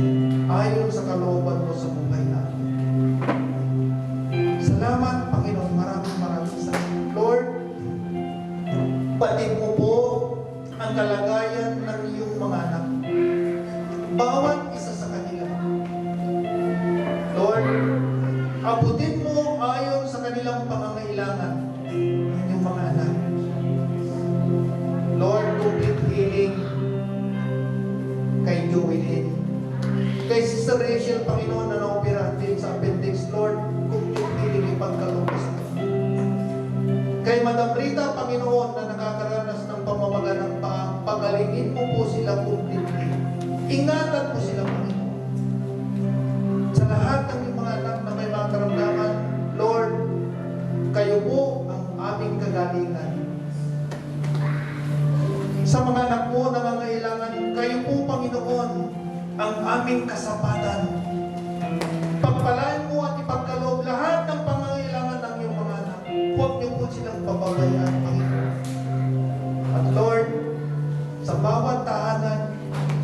S6: ayon sa kalooban mo sa buhay namin. Salamat, Panginoon. Maraming salamat. Lord, batid mo po ang kalagayan ng iyong mga anak. Bawat isa sa kanila. Lord, abutin mo ayon sa kanilang pangangailangan ng iyong mga anak. Lord, complete healing kay Joelyn. Kay Sister Rachel, Panginoon, na na-opera din sa appendix, Lord, complete healing ipagkalubos. Kay Madam Rita, Panginoon, na nakakaranas ng pamamaga ng paa, pagalingin mo po sila completely. Ingatan mo sila, Panginoon. Sa lahat ng iyong mga anak na may mga karamdaman, Lord, kayo po ang aming kagalingan. Sa mga anak mo na nangangailangan, kayo po, Panginoon, ang aming kasapatan. Pagpalain mo at ipagkaloob lahat ng pangangailangan ng iyong mga anak. Huwag niyo po silang pababayaan, Panginoon. At Lord, sa bawat tahanan,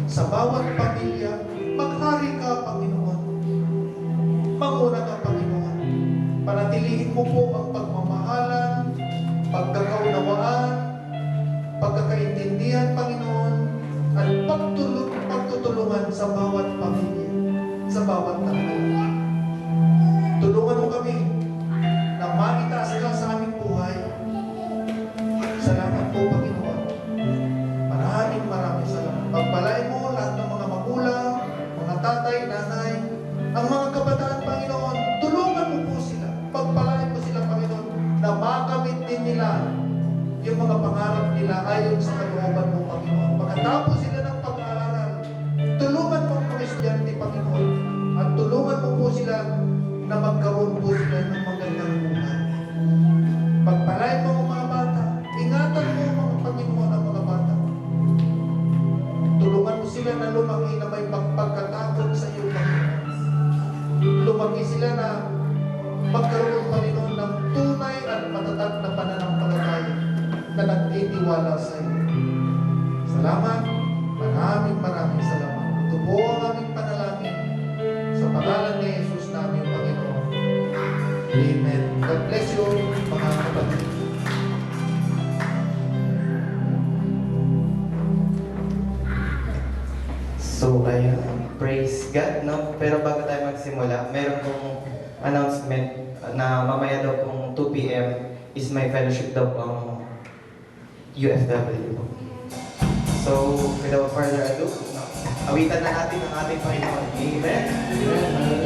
S6: sa bawat pamilya, maghari ka, Panginoon. Manguna ka, Panginoon. Panatilihin mo po ang pagmamahalan, pagkakaunawaan, pagkakaintindihan, Panginoon, at pagtutulungan sa bawat pamilya, sa bawat tahanan. Tulungan mo kami na maitaas ka sa aming buhay. Salamat po, Panginoon. Maraming salamat. Pagpalain mo lahat ng mga magulang, mga tatay, nanay, ang mga kabataan, Panginoon, tulungan mo po sila. Pagpalain mo sila, Panginoon, na makamit din nila yung mga pangarap nila ayon sa kalooban mo, Panginoon. Pagkatapos sila ng pag-aaral, tulungan mo ang mga estudyante, Panginoon, at tulungan mo po sila na magkaroon po sila ng magandang buhay. Pagpalain mo ang mga bata, ingatan mo mga Panginoon ang mga bata. Tulungan mo sila na lumaki na may pagkatakot sa iyo, Panginoon. Lumaki sila na magkaroon, Panginoon, ng tunay at matatag na pananampalataya na nagtitiwala sa iyo. Salamat. Maraming salamat. Ito po ang aming panalangin sa pangalan ni Jesus namin, Panginoon. Amen. God bless you, mga kapatid.
S2: So, ayun. Praise God, no? Pero bago tayo magsimula, meron pong announcement na mamaya daw pong 2 p.m. is my fellowship daw pong UFW. So, without further ado, awitan na natin ang ating Panginoon. Amen.
S4: Amen.